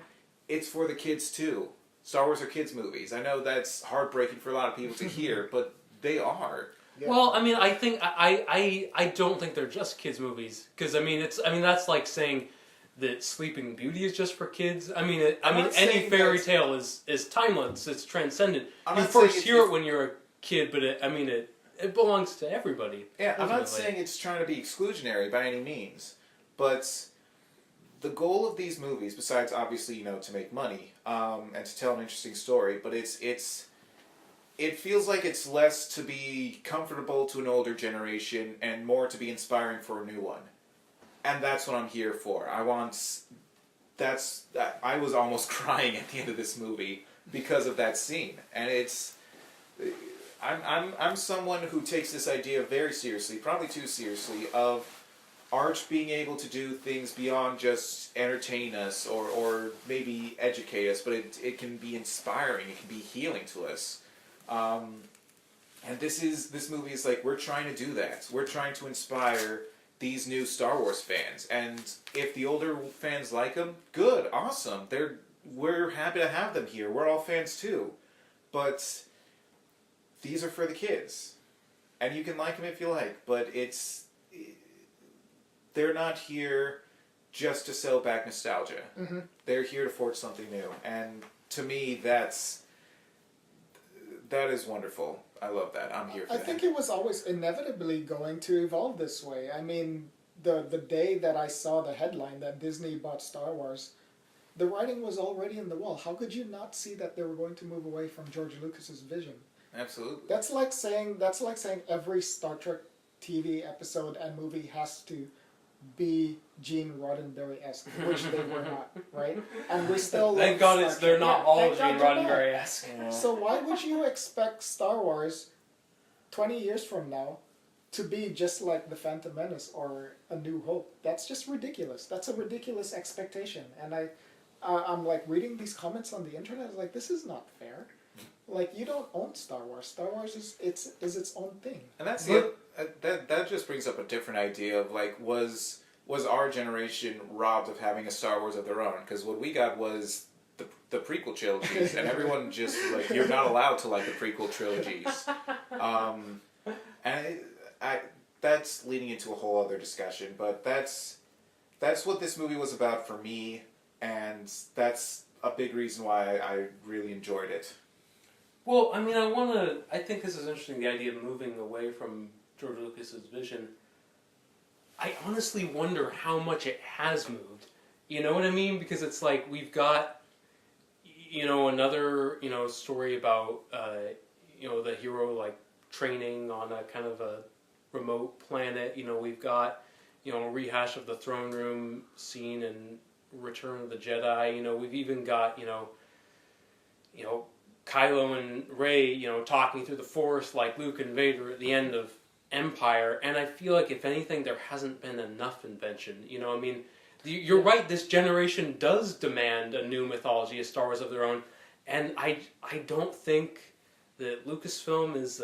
it's for the kids too. Star Wars are kids movies. I know that's heartbreaking for a lot of people to hear, but they are. Yeah. Well, I mean, I think I don't think they're just kids movies, because that's like saying that Sleeping Beauty is just for kids. Any fairy tale is timeless. It's transcendent. You first hear it when you're a kid, but it belongs to everybody. Yeah, ultimately. I'm not saying it's trying to be exclusionary by any means, but the goal of these movies, besides obviously to make money and to tell an interesting story, but it feels like it's less to be comfortable to an older generation and more to be inspiring for a new one. And that's what I'm here for. I was almost crying at the end of this movie because of that scene. And I'm someone who takes this idea very seriously, probably too seriously, of art being able to do things beyond just entertain us or maybe educate us, but it can be inspiring, it can be healing to us. And this movie is like, we're trying to do that. We're trying to inspire these new Star Wars fans, and if the older fans like them, good, awesome. We're happy to have them here. We're all fans too, but these are for the kids, and you can like them if you like, but they're not here just to sell back nostalgia. Mm-hmm. They're here to forge something new, and to me, that is wonderful. I love that. I'm here for that. I think it was always inevitably going to evolve this way. I mean, the day that I saw the headline that Disney bought Star Wars, the writing was already in the wall. How could you not see that they were going to move away from George Lucas's vision? Absolutely. That's like saying every Star Trek TV episode and movie has to be Gene Roddenberry-esque, which they were not, right? And we still thank God they're not all Gene Roddenberry-esque. Yeah. So why would you expect Star Wars 20 years from now to be just like The Phantom Menace or A New Hope? That's just ridiculous. That's a ridiculous expectation. And I'm like reading these comments on the internet. I was like, this is not fair. Like, you don't own Star Wars. Star Wars is its own thing. And that's that just brings up a different idea of like, was our generation robbed of having a Star Wars of their own? Because what we got was the prequel trilogies, and everyone just like, you're not allowed to like the prequel trilogies. And that's leading into a whole other discussion. But that's what this movie was about for me, and that's a big reason why I really enjoyed it. Well, I think this is interesting, the idea of moving away from George Lucas's vision. I honestly wonder how much it has moved. You know what I mean? Because it's like, we've got, another, story about, the hero, like, training on a kind of a remote planet. We've got, a rehash of the throne room scene in Return of the Jedi. We've even got, Kylo and Rey, talking through the Force like Luke and Vader at the end of Empire, and I feel like, if anything, there hasn't been enough invention. You're right. This generation does demand a new mythology, a Star Wars of their own, and I don't think that Lucasfilm is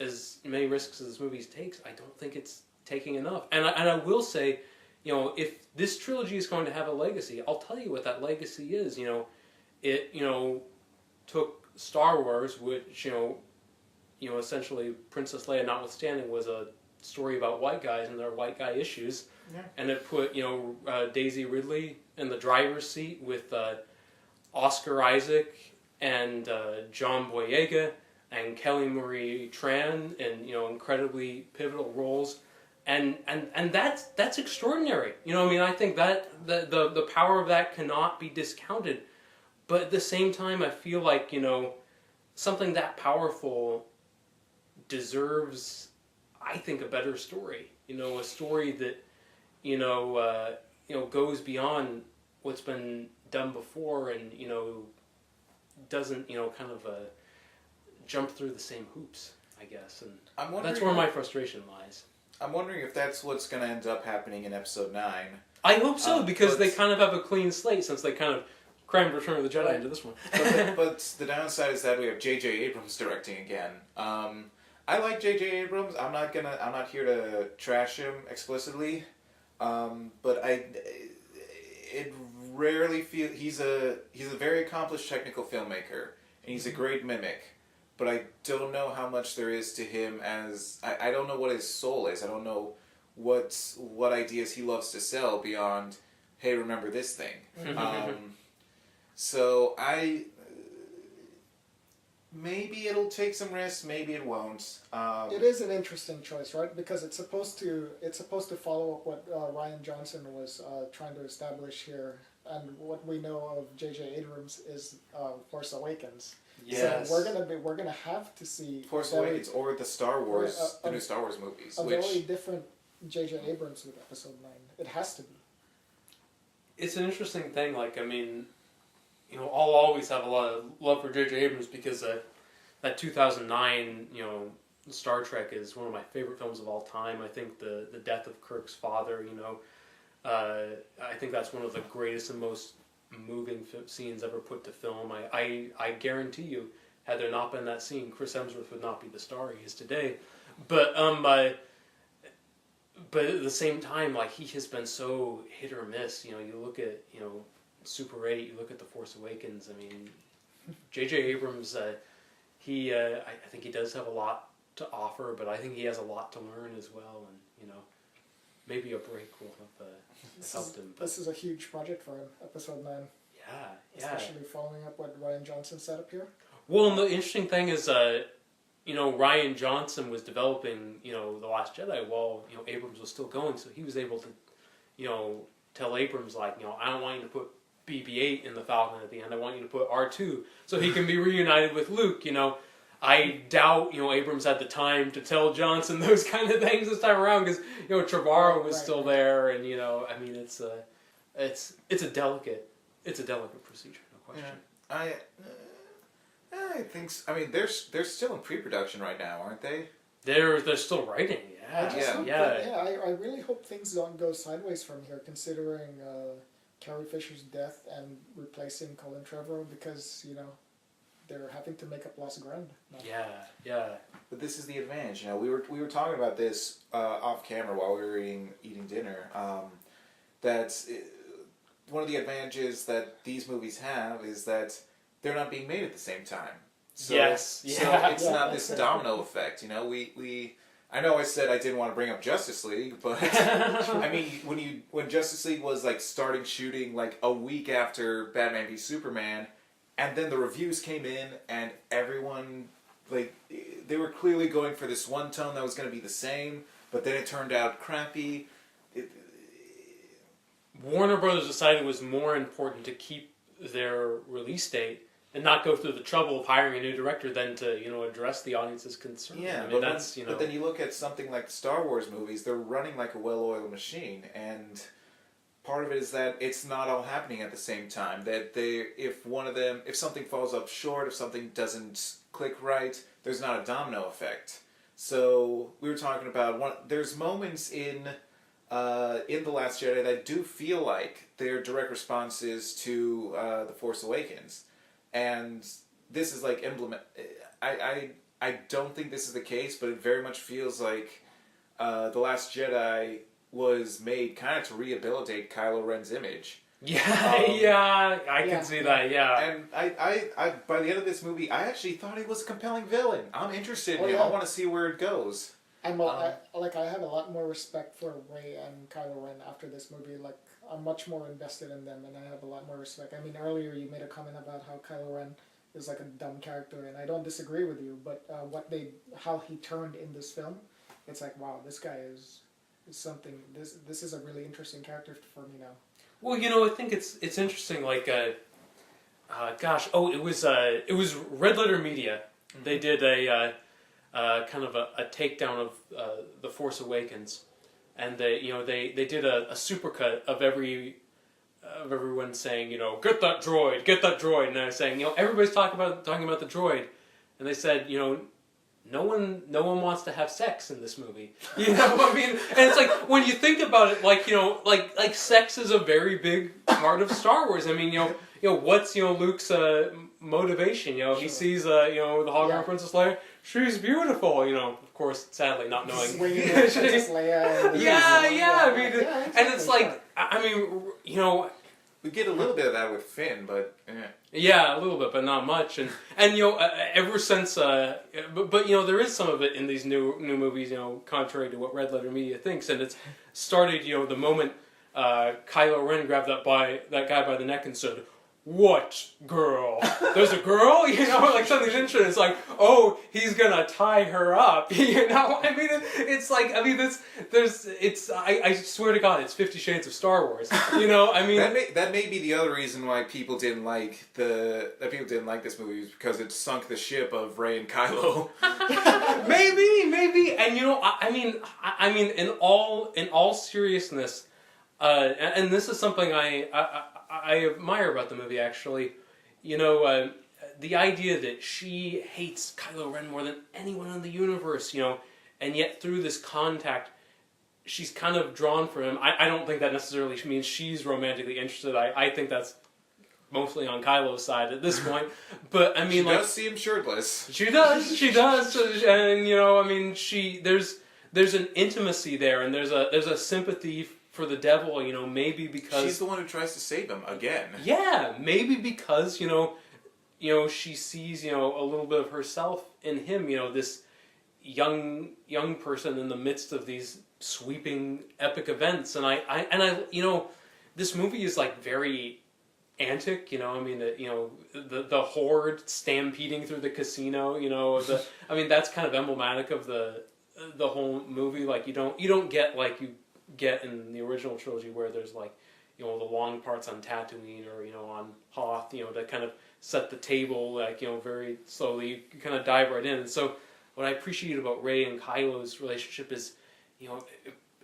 as many risks as this movie takes. I don't think it's taking enough. And I will say, if this trilogy is going to have a legacy, I'll tell you what that legacy is. It took Star Wars, which essentially Princess Leia notwithstanding was a story about white guys and their white guy issues. Yeah. And it put Daisy Ridley in the driver's seat with Oscar Isaac and John Boyega and Kelly Marie Tran in incredibly pivotal roles, and that's extraordinary. I think that the power of that cannot be discounted. But at the same time, I feel like something that powerful deserves, I think, a better story. A story that goes beyond what's been done before, and doesn't kind of jump through the same hoops, I guess, and that's where my frustration lies. I'm wondering if that's what's going to end up happening in Episode 9. I hope so, because they kind of have a clean slate since they kind of crammed Return of the Jedi into this one. but the downside is that we have J.J. Abrams directing again. I like J.J. Abrams. I'm not here to trash him explicitly, but it rarely feel he's a very accomplished technical filmmaker, and he's a great mimic. But I don't know how much there is to him as I don't know what his soul is. I don't know what ideas he loves to sell beyond, hey, remember this thing. So maybe it'll take some risks, maybe it won't. It is an interesting choice, right? Because it's supposed to follow up what Rian Johnson was trying to establish here, and what we know of J.J. Abrams is Force Awakens. Yes. So we're gonna have to see Force Awakens or the Star Wars, the new Star Wars movies. Very different J.J. Abrams with Episode 9. It has to be. It's an interesting thing. I'll always have a lot of love for J.J. Abrams because that 2009, Star Trek is one of my favorite films of all time. I think the death of Kirk's father, I think that's one of the greatest and most moving scenes ever put to film. I guarantee you, had there not been that scene, Chris Hemsworth would not be the star he is today. But at the same time, he has been so hit or miss. You look at Super 8, you look at The Force Awakens. J.J. Abrams, I think he does have a lot to offer, but I think he has a lot to learn as well, and maybe a break will have helped him. But This is a huge project for him, Episode 9. Yeah. Especially following up what Rian Johnson set up here. Well, and the interesting thing is, Rian Johnson was developing, The Last Jedi while, Abrams was still going, so he was able to, tell Abrams, I don't want you to put BB-8 in the Falcon at the end, I want you to put R2, so he can be reunited with Luke, I doubt, Abrams had the time to tell Johnson those kind of things this time around, because, Trevorrow was still there, and, it's a delicate procedure, no question. Yeah. I think so. They're still in pre-production right now, aren't they? They're still writing, I really hope things don't go sideways from here, considering Carrie Fisher's death and replacing Colin Trevorrow, because they're having to make up lost ground now. Yeah. But this is the advantage. We were talking about this off camera while we were eating dinner. One of the advantages that these movies have is that they're not being made at the same time. So, yes. So it's not this domino effect. I know I said I didn't want to bring up Justice League, but when Justice League was starting shooting a week after Batman v Superman, and then the reviews came in and everyone they were clearly going for this one tone that was going to be the same, but then it turned out crappy. Warner Brothers decided it was more important to keep their release date and not go through the trouble of hiring a new director than to address the audience's concern. Yeah, but then you look at something like the Star Wars movies; they're running like a well-oiled machine, and part of it is that it's not all happening at the same time. That if something falls up short, if something doesn't click right, there's not a domino effect. So we were talking about there's moments in in The Last Jedi that do feel like they're direct responses to The Force Awakens. And this is like I don't think this is the case, but it very much feels like The Last Jedi was made kind of to rehabilitate Kylo Ren's image. Yeah, I can see that. Yeah, and I by the end of this movie, I actually thought he was a compelling villain. I'm interested in him. Yeah. I want to see where it goes. I have a lot more respect for Rey and Kylo Ren after this movie. Like, I'm much more invested in them, and I have a lot more respect. I mean, earlier you made a comment about how Kylo Ren is like a dumb character, and I don't disagree with you. But how he turned in this film, it's like, wow, this guy is something. This is a really interesting character for me now. well, I think it's interesting. Like, it was Red Letter Media. Mm-hmm. They did a kind of a takedown of The Force Awakens, and they did a supercut of everyone saying, get that droid, and they're saying, everybody's talking about the droid, and they said, no one wants to have sex in this movie. I mean, and it's like, when you think about it, like sex is a very big part of Star Wars. I mean, what's Luke's motivation? He sees the hologram Princess Leia. She's beautiful. Of course, sadly not knowing. Princess Leia. I mean, exactly. and it's like, I mean, We get a little bit of that with Finn, but yeah, a little bit, but not much. And ever since, but there is some of it in these new movies, contrary to what Red Letter Media thinks, and it's started, the moment Kylo Ren grabbed that guy by the neck and said, "What girl? There's a girl?" Like something's interesting. It's like, oh, he's gonna tie her up. I mean, it's like, I mean, I swear to God, it's 50 Shades of Star Wars. I mean, that may be the other reason why people didn't like this movie, is because it sunk the ship of Rey and Kylo. maybe, and I mean, in all seriousness, and this is something I admire about the movie, actually. The idea that she hates Kylo Ren more than anyone in the universe, and yet through this contact, she's kind of drawn for him. I don't think that necessarily means she's romantically interested. I think that's mostly on Kylo's side at this point. But, I mean, she does see him shirtless. She does. And, I mean, there's an intimacy there, and there's a sympathy for the devil, maybe because she's the one who tries to save him again. Yeah, maybe because she sees a little bit of herself in him. This young person in the midst of these sweeping epic events, and I this movie is like very antic. I mean, the horde stampeding through the casino. I mean, that's kind of emblematic of the whole movie. Like you don't get like you get in the original trilogy, where there's like the long parts on Tatooine or on Hoth, that kind of set the table, like very slowly. You kind of dive right in. And so what I appreciate about Rey and Kylo's relationship is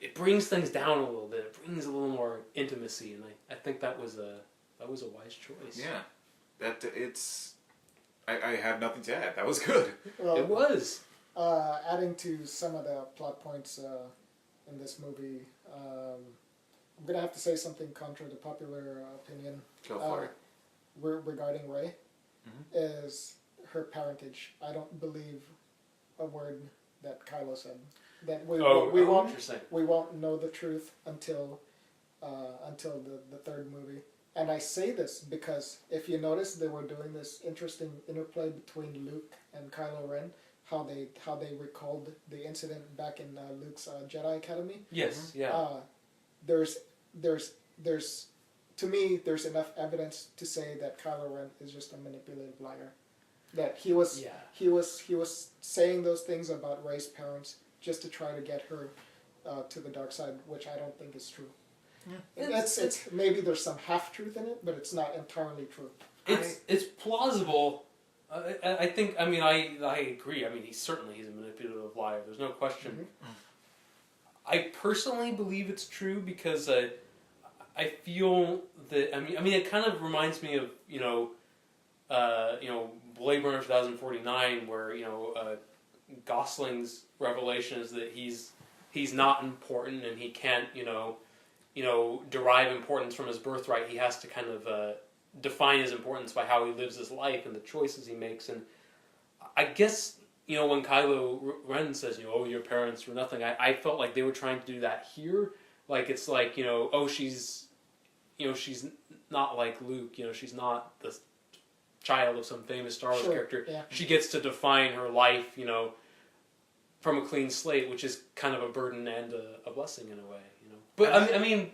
it brings things down a little bit. It brings a little more intimacy, and I think that was a wise choice. Yeah, I have nothing to add. That was good. Well, it was. Adding to some of the plot points in this movie, I'm gonna have to say something contra the popular opinion. Go for it. Regarding Rey, is her parentage. I don't believe a word that Kylo said. That we won't know the truth until the third movie. And I say this because if you notice, they were doing this interesting interplay between Luke and Kylo Ren. How they recalled the incident back in Luke's Jedi Academy. Yes, yeah. There's to me, there's enough evidence to say that Kylo Ren is just a manipulative liar. That he was saying those things about Rey's parents just to try to get her to the dark side, which I don't think is true. Yeah. It's maybe there's some half truth in it, but it's not entirely true. It's plausible. I think. I mean, I agree. I mean, he's a manipulative liar. There's no question. Mm-hmm. I personally believe it's true because I feel that. I mean, it kind of reminds me of Blade Runner 2049, where Gosling's revelation is that he's he's not important and he can't, derive importance from his birthright. He has to kind of define his importance by how he lives his life and the choices he makes. And I guess, when Kylo Ren says, oh, your parents were nothing, I felt like they were trying to do that here. Like, it's like, oh, she's not like Luke, she's not the child of some famous Star Wars character. Yeah. She gets to define her life, from a clean slate, which is kind of a burden and a blessing in a way, But I mean,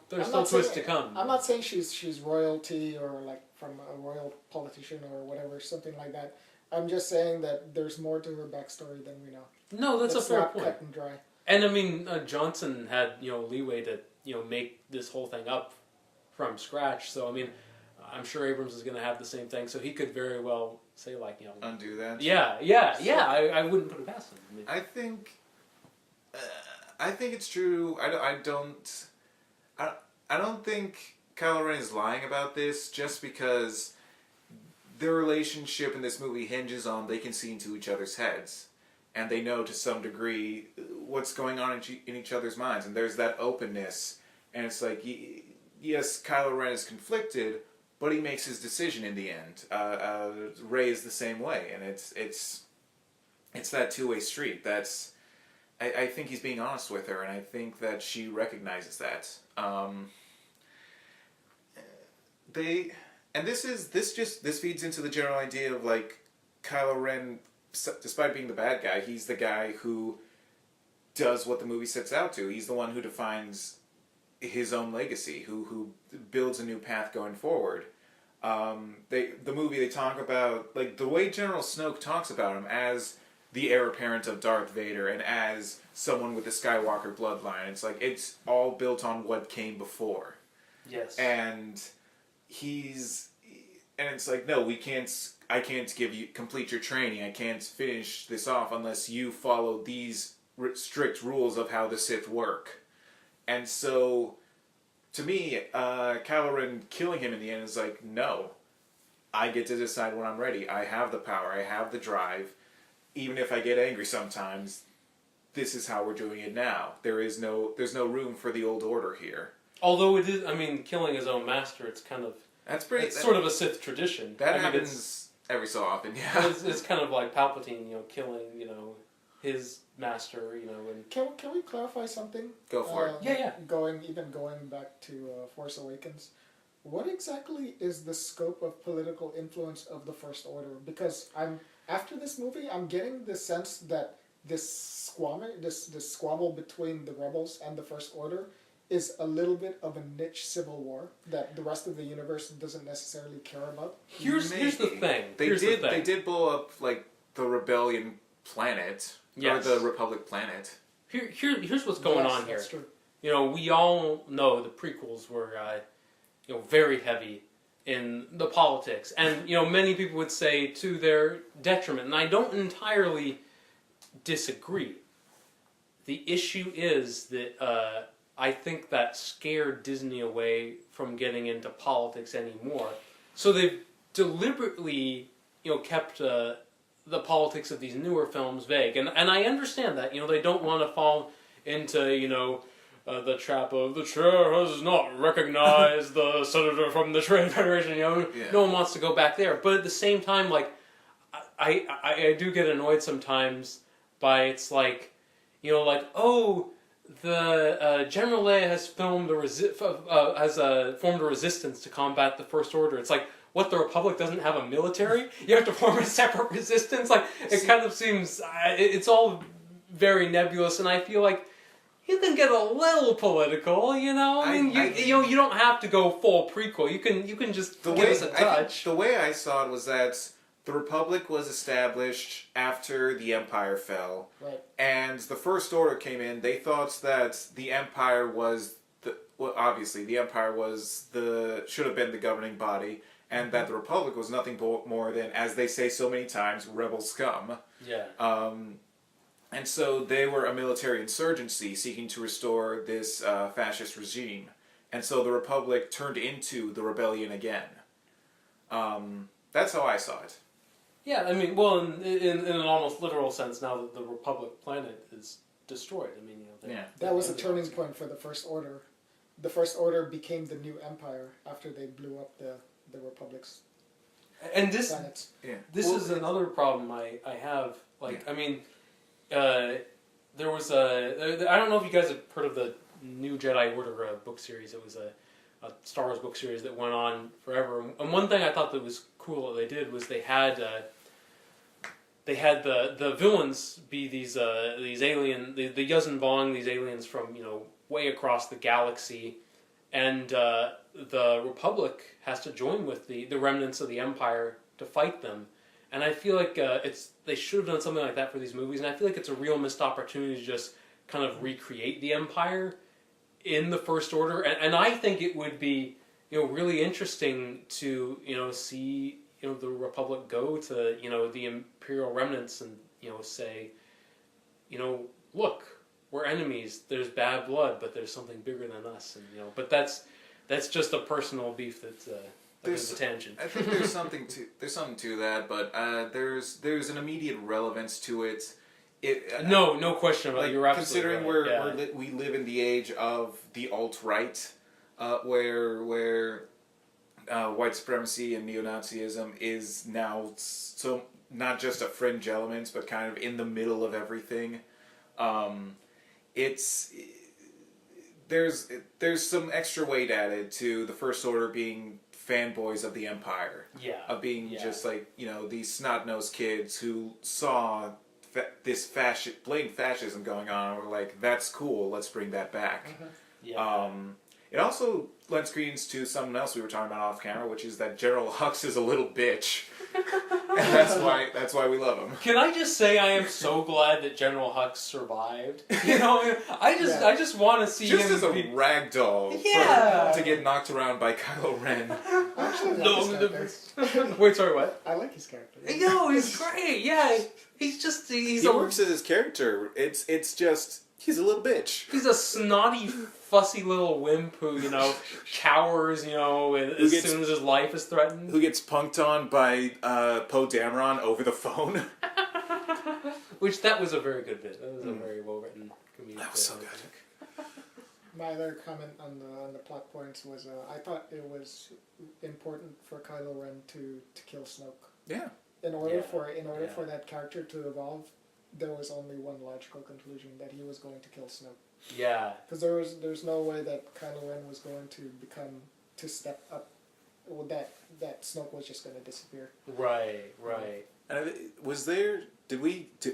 there's still twists to come. I'm not saying she's royalty or like from a royal politician or whatever, something like that. I'm just saying that there's more to her backstory than we know. No, that's a fair not point. Cut and dry. And I mean, Johnson had leeway to make this whole thing up from scratch. So I mean, I'm sure Abrams is going to have the same thing. So he could very well say like undo that. Yeah. I wouldn't put it past him. I think it's true. I don't think Kylo Ren is lying about this just because their relationship in this movie hinges on they can see into each other's heads. And they know to some degree what's going on in each other's minds. And there's that openness. And it's like, yes, Kylo Ren is conflicted, but he makes his decision in the end. Rey is the same way. And it's that two-way street. I think he's being honest with her, and I think that she recognizes that. This feeds into the general idea of like Kylo Ren, despite being the bad guy, he's the guy who does what the movie sets out to. He's the one who defines his own legacy, who builds a new path going forward. The movie, they talk about like the way General Snoke talks about him as the heir apparent of Darth Vader and as someone with the Skywalker bloodline. It's like it's all built on what came before. Yes. And it's like, no, I can't complete your training. I can't finish this off unless you follow these strict rules of how the Sith work. And so, to me, Kylo Ren killing him in the end is like, no, I get to decide when I'm ready. I have the power. I have the drive. Even if I get angry sometimes, this is how we're doing it now. There's no room for the old order here. Although it is, I mean, killing his own master, it's kind of... It's sort of a Sith tradition. That happens every so often, yeah. It's kind of like Palpatine, killing, his master, and... Can we clarify something? Go for it. Yeah. Going back to Force Awakens, what exactly is the scope of political influence of the First Order? Because after this movie, I'm getting the sense that this squabble between the rebels and the First Order is a little bit of a niche civil war that the rest of the universe doesn't necessarily care about. Here's the thing. They did blow up like the Rebellion planet, yes, or the Republic planet. Here's what's going on here. That's true. We all know the prequels were very heavy in the politics, and many people would say to their detriment, and I don't entirely disagree. The issue is that I think that scared Disney away from getting into politics anymore. So they've deliberately, kept the politics of these newer films vague. And I understand that, they don't want to fall into, the trap of the chair has not recognized the senator from the Trade Federation, Yeah. No one wants to go back there. But at the same time, like, I do get annoyed sometimes by it's like, oh, the General Leia has formed a resistance to combat the First Order. It's like, what, the Republic doesn't have a military? You have to form a separate resistance? Like, it kind of seems, it's all very nebulous, and I feel like you can get a little political, I mean, you don't have to go full prequel. You can just give us a touch. The way I saw it was that the Republic was established after the Empire fell. Right. And the First Order came in. They thought that the Empire was obviously the Empire should have been the governing body, and that the Republic was nothing more than, as they say so many times, rebel scum. Yeah. And so they were a military insurgency seeking to restore this fascist regime. And so the Republic turned into the rebellion again. That's how I saw it. Yeah, I mean, well, in an almost literal sense, now that the Republic planet is destroyed. I mean, that was a turning point for the First Order. The First Order became the new empire after they blew up the Republic's and this planets. this is another problem I have. Like, I mean, there was I don't know if you guys have heard of the New Jedi Order book series. It was a Star Wars book series that went on forever. And one thing I thought that was cool that they did was they had the villains be these alien, the Yuuzhan Vong, these aliens from way across the galaxy, and the Republic has to join with the remnants of the Empire to fight them. And I feel like they should have done something like that for these movies, and I feel like it's a real missed opportunity to just kind of recreate the Empire in the First Order. And I think it would be really interesting to see the Republic go to the Imperial remnants and say look, we're enemies. There's bad blood, but there's something bigger than us. And but that's just a personal beef that's there's a tangent. I think there's something to that, but there's an immediate relevance to it. No question about it. You're considering absolutely right. we live in the age of the alt-right, where white supremacy and neo-Nazism is now so not just a fringe element, but kind of in the middle of everything. There's some extra weight added to the First Order being fanboys of the Empire. Yeah. Of being just like, these snot-nosed kids who saw this blatant fascism going on and were like, that's cool, let's bring that back. Mm-hmm. Yeah. It also lends credence to something else we were talking about off camera, which is that General Hux is a little bitch. And that's why we love him. Can I just say I am so glad that General Hux survived? I just want to see just him as a ragdoll to get knocked around by Kylo Ren. I actually like his character. Wait, sorry, what? I like his character. He's great. Yeah, he works as his character. It's just he's a little bitch. He's a snotty, fussy little wimp who cowers as soon as his life is threatened. Who gets punked on by Poe Dameron over the phone. Which that was a very good bit. That was a very well written comedic. That was so good. My other comment on the plot points was I thought it was important for Kylo Ren to kill Snoke. Yeah. In order for that character to evolve, there was only one logical conclusion, that he was going to kill Snoke. Yeah. Because there's no way that Kylo Ren was going to step up. Well, that Snoke was just going to disappear. Right. And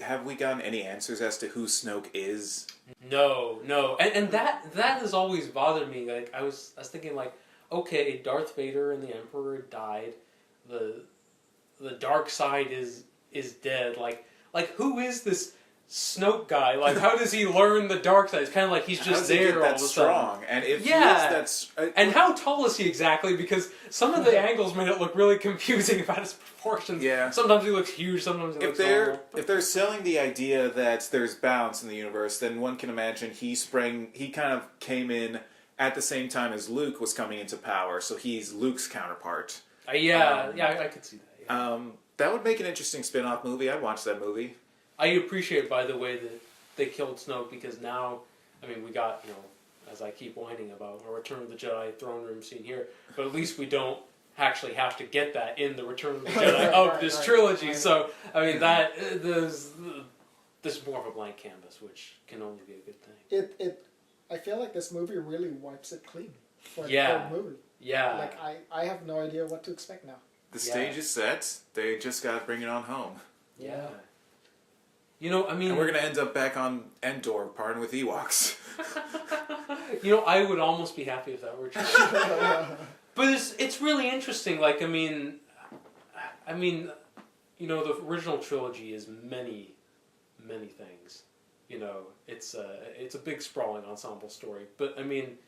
have we gotten any answers as to who Snoke is? No. And that has always bothered me. Like I was thinking like, okay, Darth Vader and the Emperor died. The dark side is dead. Like who is this Snoke guy? Like how does he learn the dark side? It's kind of like he's just there all of a strong. And if and how tall is he exactly? Because some of the angles made it look really confusing about his proportions. Yeah. Sometimes he looks huge. Sometimes he looks small. If they're selling the idea that there's balance in the universe, then one can imagine he kind of came in at the same time as Luke was coming into power, so he's Luke's counterpart. I could see that. Yeah. That would make an interesting spin-off movie. I'd watch that movie. I appreciate, by the way, that they killed Snoke, because now, I mean, we got, as I keep whining about a Return of the Jedi throne room scene here, but at least we don't actually have to get that in the Return of the Jedi of this trilogy. Right. So, I mean, this is more of a blank canvas, which can only be a good thing. I feel like this movie really wipes it clean for the movie. Yeah. Like, I have no idea what to expect now. The stage is set. They just got to bring it on home. Yeah. I mean... And we're going to end up back on Endor, parting with Ewoks. I would almost be happy if that were true. But it's really interesting. Like, I mean, the original trilogy is many, many things. It's a big sprawling ensemble story. But, I mean,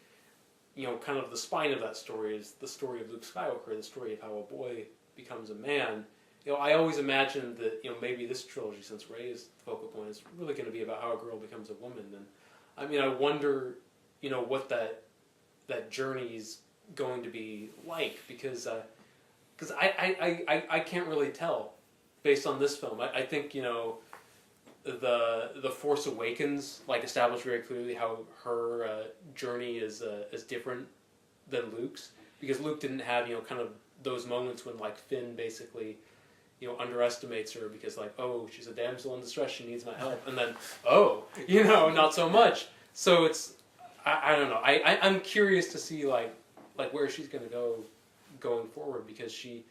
kind of the spine of that story is the story of Luke Skywalker, the story of how a boy becomes a man. I always imagined that, maybe this trilogy, since Rey is the focal point, is really going to be about how a girl becomes a woman. And, I mean, I wonder, what that journey is going to be like, because I can't really tell based on this film. I think, the Force Awakens like established very clearly how her journey is different than Luke's, because Luke didn't have kind of those moments when like Finn basically underestimates her because like, oh, she's a damsel in distress, she needs my help, and then not so much. So it's I don't know. I'm curious to see like where she's going to go going forward, because she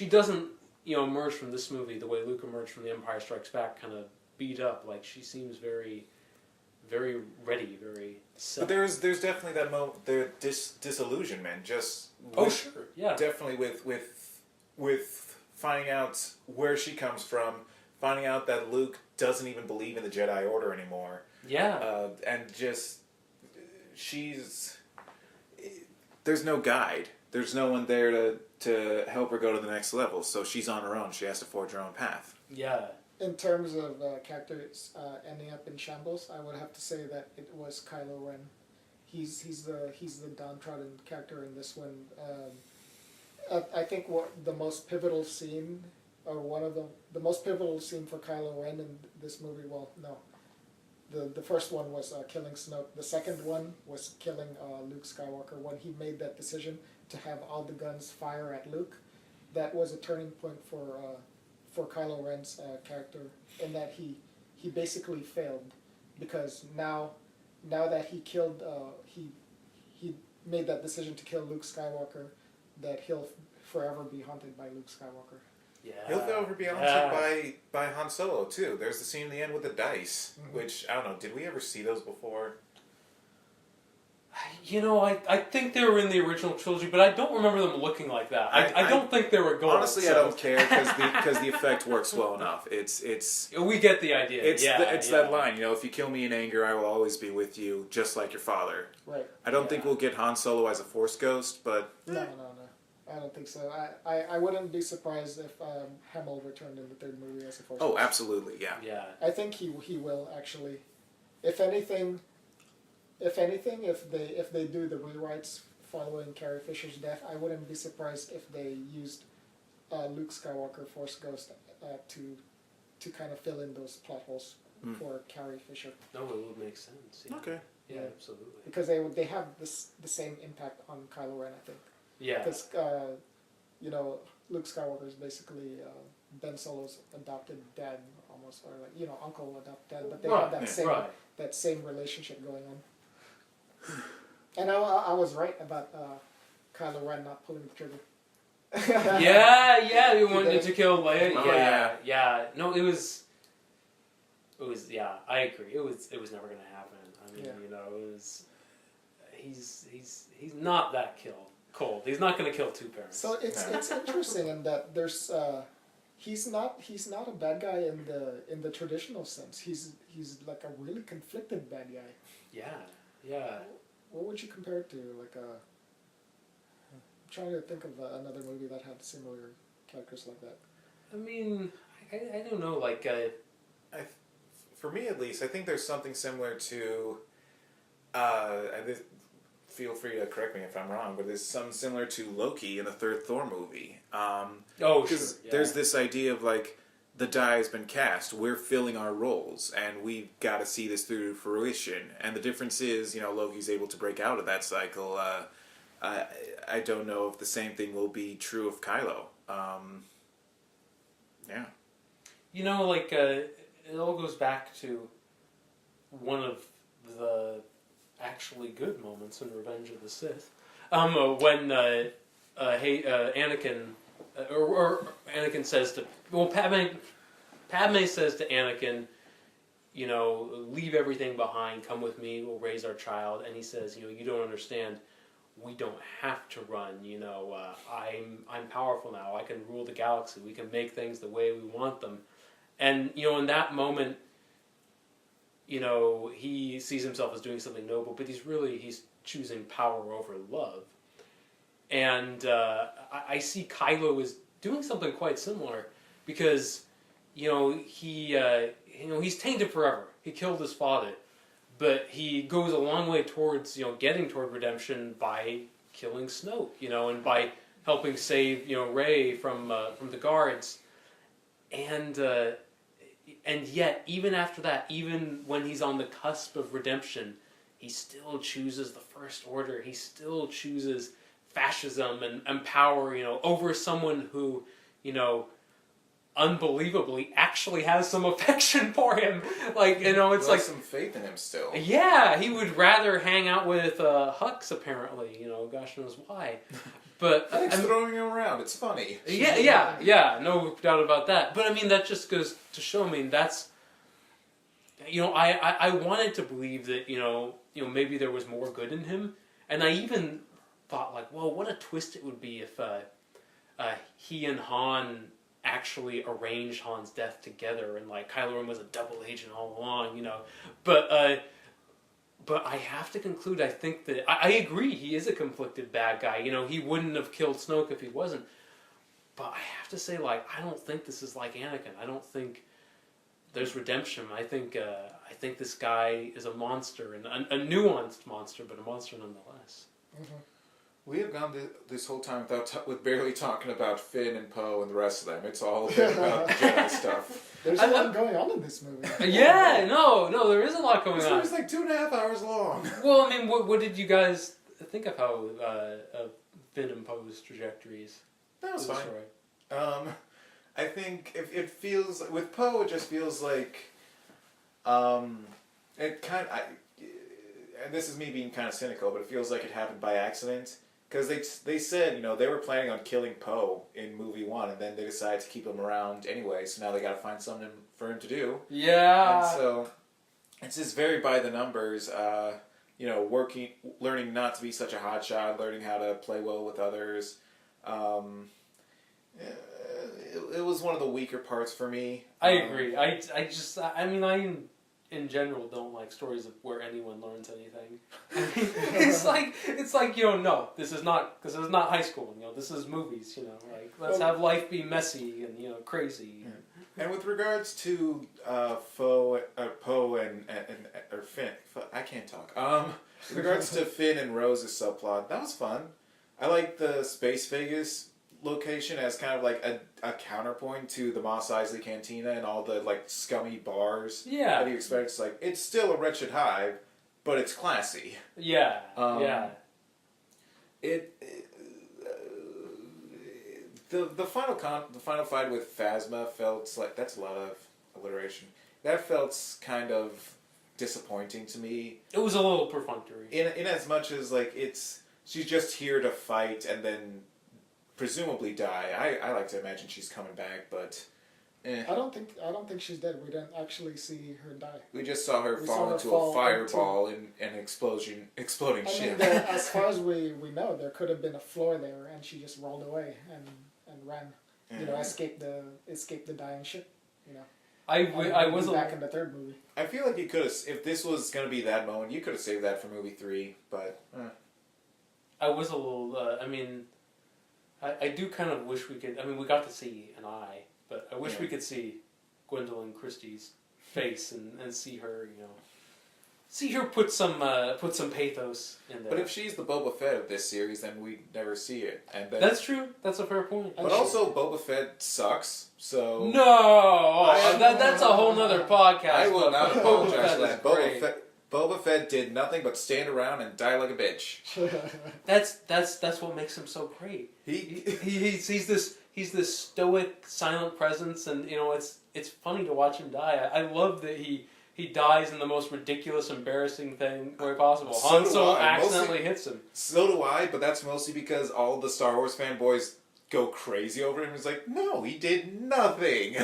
doesn't emerge from this movie the way Luke emerged from The Empire Strikes Back, kind of beat up. Like she seems very, very ready, very set. But there's definitely that moment, the disillusionment. Just sure, yeah, definitely with finding out where she comes from, finding out that Luke doesn't even believe in the Jedi Order anymore. Yeah, and just there's no guide. There's no one there to help her go to the next level. So she's on her own. She has to forge her own path. Yeah. In terms of characters ending up in shambles, I would have to say that it was Kylo Ren. He's the downtrodden character in this one. I think the most pivotal scene, or one of the most pivotal scene for Kylo Ren in this movie. Well, no, the first one was killing Snoke. The second one was killing Luke Skywalker. When he made that decision to have all the guns fire at Luke, that was a turning point for Kylo Ren's character, in that he basically failed, because now that he killed he made that decision to kill Luke Skywalker, that he'll forever be haunted by Luke Skywalker. Yeah. He'll forever be haunted by Han Solo too. There's the scene in the end with the dice, which I don't know. Did we ever see those before? I think they were in the original trilogy, but I don't remember them looking like that. I don't think they were gold. Honestly, I don't care, because the effect works well enough. It's we get the idea. It's that line. If you kill me in anger, I will always be with you, just like your father. Right. I don't think we'll get Han Solo as a Force ghost, but No. I don't think so. I wouldn't be surprised if Hamill returned in the third movie as a Force. Oh, absolutely, yeah. Yeah. I think he will actually. If anything, if they do the rewrites following Carrie Fisher's death, I wouldn't be surprised if they used Luke Skywalker Force Ghost to kind of fill in those plot holes for Carrie Fisher. No, it would make sense. Yeah. Okay. Yeah, absolutely. Because they have the same impact on Kylo Ren, I think. Yeah. Because Luke Skywalker is basically Ben Solo's adopted dad, almost, or like uncle adopted dad, but they have that same relationship going on. And I was right about Kylo Ren not pulling the trigger. yeah, he wanted to kill Leia. Oh, yeah. No, it was. Yeah, I agree. It was never going to happen. I mean, it was. He's not that cold. He's not going to kill two parents. So it's interesting in that there's he's not a bad guy in the traditional sense. He's like a really conflicted bad guy. Yeah. What would you compare it to? Like I'm trying to think of another movie that had similar characters like that. I mean, I don't know. Like, for me at least, I think there's something similar to. Feel free to correct me if I'm wrong, but there's something similar to Loki in the third Thor movie. Because there's this idea of like, the die has been cast, we're filling our roles, and we've got to see this through to fruition. And the difference is, Loki's able to break out of that cycle. I don't know if the same thing will be true of Kylo. Yeah. It all goes back to one of the actually good moments in Revenge of the Sith. When Anakin, or Anakin says to, Padme says to Anakin, leave everything behind, come with me, we'll raise our child. And he says, you don't understand, we don't have to run, I'm powerful now, I can rule the galaxy, we can make things the way we want them. And, in that moment, he sees himself as doing something noble, but he's choosing power over love. And I see Kylo as doing something quite similar, because, he's tainted forever. He killed his father, but he goes a long way towards, getting toward redemption by killing Snoke, and by helping save, Rey from the guards. And and yet, even after that, even when he's on the cusp of redemption, he still chooses the First Order. He still chooses fascism and power, over someone who, unbelievably actually has some affection for him. It's like some faith in him still. Yeah, he would rather hang out with Hux, apparently. Gosh knows why. But Thanks throwing him around. It's funny. Yeah, no doubt about that. But that just goes to show. That's I wanted to believe that maybe there was more good in him, and I even thought well, what a twist it would be if he and Han actually arranged Han's death together, and Kylo Ren was a double agent all along, But I have to conclude, I think that I agree he is a conflicted bad guy. He wouldn't have killed Snoke if he wasn't. But I have to say, I don't think this is like Anakin. I don't think there's redemption. I think this guy is a monster, and a nuanced monster, but a monster nonetheless. Mm-hmm. We have gone this whole time with barely talking about Finn and Poe and the rest of them. It's all been about the Jedi stuff. There's a lot going on in this movie. Yeah, no, there is a lot going on. This movie's like 2.5 hours long. Well, what did you guys think of how Finn and Poe's trajectories? That was fine. I think it feels with Poe, it just feels like it kind of. And this is me being kind of cynical, but it feels like it happened by accident. Because they said, they were planning on killing Poe in movie 1, and then they decided to keep him around anyway, so now they gotta find something for him to do. Yeah. And so, it's just very by the numbers, learning not to be such a hotshot, learning how to play well with others. It was one of the weaker parts for me. I agree. I in general don't like stories where anyone learns anything. It's like no, this is not high school. This is movies. Let's have life be messy and crazy. Yeah. And with regards to Poe and Finn, I can't talk. With regards to Finn and Rose's subplot, that was fun. I like the Space Vegas location as kind of like a counterpoint to the Mos Eisley Cantina and all the scummy bars that you expect. It's it's still a wretched hive, but it's classy. Yeah, The final fight with Phasma felt like that's a lot of alliteration. That felt kind of disappointing to me. It was a little perfunctory. In as much as she's just here to fight and then presumably die. I like to imagine she's coming back, but I don't think she's dead. We didn't actually see her die. We just saw her fall into a fireball in an exploding ship. As far as we know, there could have been a floor there, and she just rolled away and ran. Escaped the dying ship. I was back in the third movie. I feel like you could have, if this was going to be that moment, you could have saved that for movie 3, but. I was a little. I do kind of wish we could. We got to see an eye, but I wish we could see Gwendolyn Christie's face and see her, see her put some pathos in there. But if she's the Boba Fett of this series, then we never see it. And then, that's true. That's a fair point. But also, Boba Fett sucks. So that's a whole nother podcast. I will not apologize for that. Great. Boba Fett did nothing but stand around and die like a bitch. That's what makes him so great. He's this stoic, silent presence, and it's funny to watch him die. I love that he dies in the most ridiculous, embarrassing way possible. Han Solo accidentally hits him. So do I, but that's mostly because all the Star Wars fanboys go crazy over him. He's like, no, he did nothing.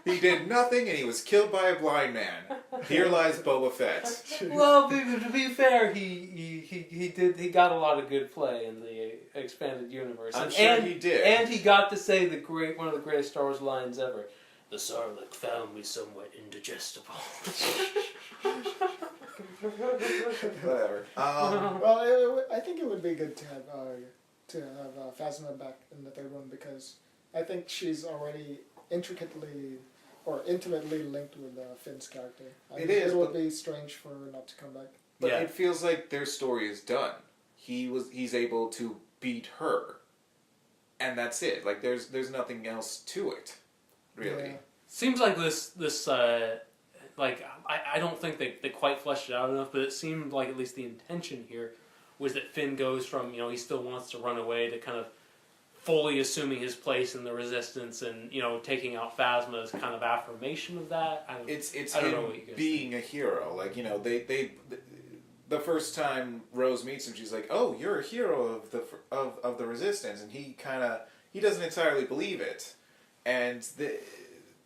He did nothing, and he was killed by a blind man. Here lies Boba Fett. Well, to be fair, he got a lot of good play in the expanded universe. I'm sure he did. And he got to say one of the greatest Star Wars lines ever. The Sarlacc found me somewhat indigestible. Whatever. Well, I think it would be good to have Phasma back in the third one, because I think she's already intimately linked with Finn's character. It would be strange for her not to come back. But it feels like their story is done. He's able to beat her, and that's it. There's nothing else to it, really. Seems like this like I don't think they quite fleshed it out enough, but it seemed like at least the intention here was that Finn goes from, he still wants to run away to kind of fully assuming his place in the Resistance and, taking out Phasma as kind of affirmation of that. It's I don't him know what you guys being a hero. Like, they the first time Rose meets him, she's like, "Oh, you're a hero of the Resistance," and he doesn't entirely believe it, and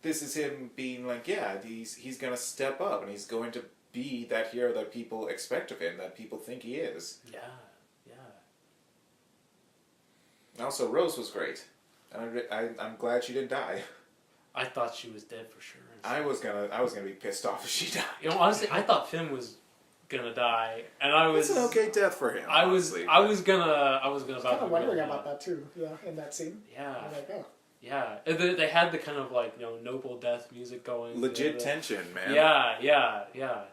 this is him being like, yeah, he's gonna step up and he's going to be that hero that people expect of him, that people think he is. Yeah. Also, Rose was great. I'm glad she didn't die. I thought she was dead for sure. I was gonna be pissed off if she died. Honestly, I thought Finn was gonna die, and I was. It's an okay death for him. I was gonna. I was kind of wondering about that too. Yeah, in that scene. Yeah. I'm like, oh. Yeah, they had the kind of like noble death music going. Legit tension, man. Yeah.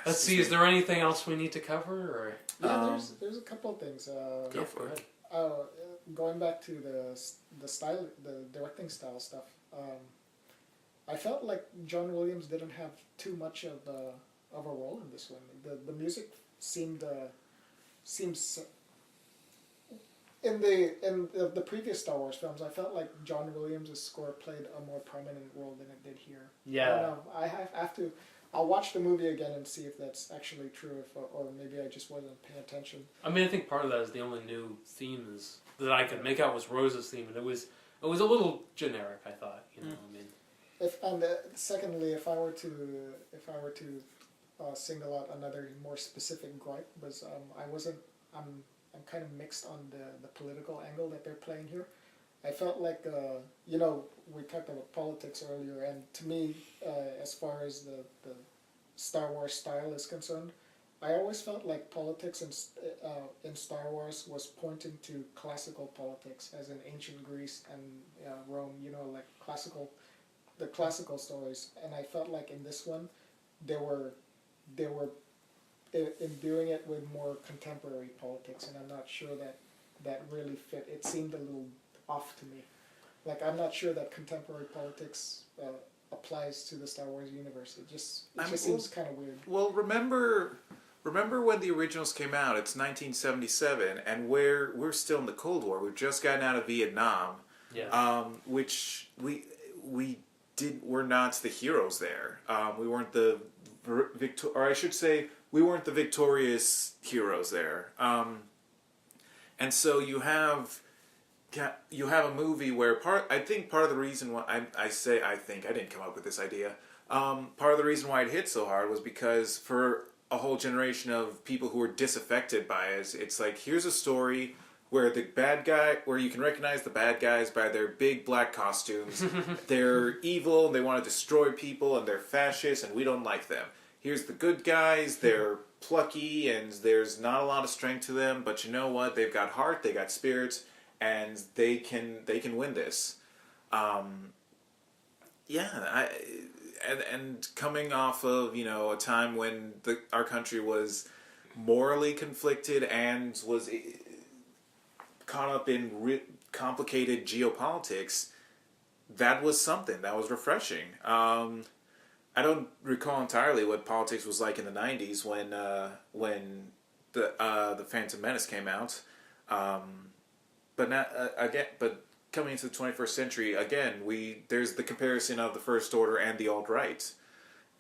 Let's see. Is there anything else we need to cover? Or Yeah, there's a couple of things. Go for it. Going back to the style, the directing style stuff. I felt like John Williams didn't have too much of a role in this one. The music seems in the previous Star Wars films, I felt like John Williams' score played a more prominent role than it did here. Yeah. I don't know. I have to. I'll watch the movie again and see if that's actually true, or maybe I just wasn't paying attention. I mean, I think part of that is the only new theme that I could make out was Rose's theme, and it was a little generic. I thought, I mean. Secondly, if I were to single out another more specific gripe, was I'm kind of mixed on the political angle that they're playing here. I felt like we talked about politics earlier, and to me, as far as the Star Wars style is concerned, I always felt like politics in Star Wars was pointing to classical politics, as in ancient Greece and Rome. Like the classical stories, and I felt like in this one, they were imbuing it with more contemporary politics, and I'm not sure that really fit. It seemed a little off to me. Like, I'm not sure that contemporary politics applies to the Star Wars universe. It just seems kind of weird. Well, remember when the originals came out? It's 1977, and we're still in the Cold War. We've just gotten out of Vietnam. Yeah. Which we're not the heroes there. We weren't we weren't the victorious heroes there. And so you have a movie where I think part of the reason why I didn't come up with this idea. Part of the reason why it hit so hard was because for a whole generation of people who were disaffected by it, it's like, here's a story where where you can recognize the bad guys by their big black costumes. They're evil, and they want to destroy people, and they're fascists, and we don't like them. Here's the good guys, they're plucky, and there's not a lot of strength to them, but you know what? They've got heart, they got spirit, and they can win this. And coming off of a time when our country was morally conflicted and was caught up in complicated geopolitics, that was something that was refreshing. I don't recall entirely what politics was like in the 90s when the Phantom Menace came out. But now, but coming into the 21st century, again, there's the comparison of the First Order and the alt-right.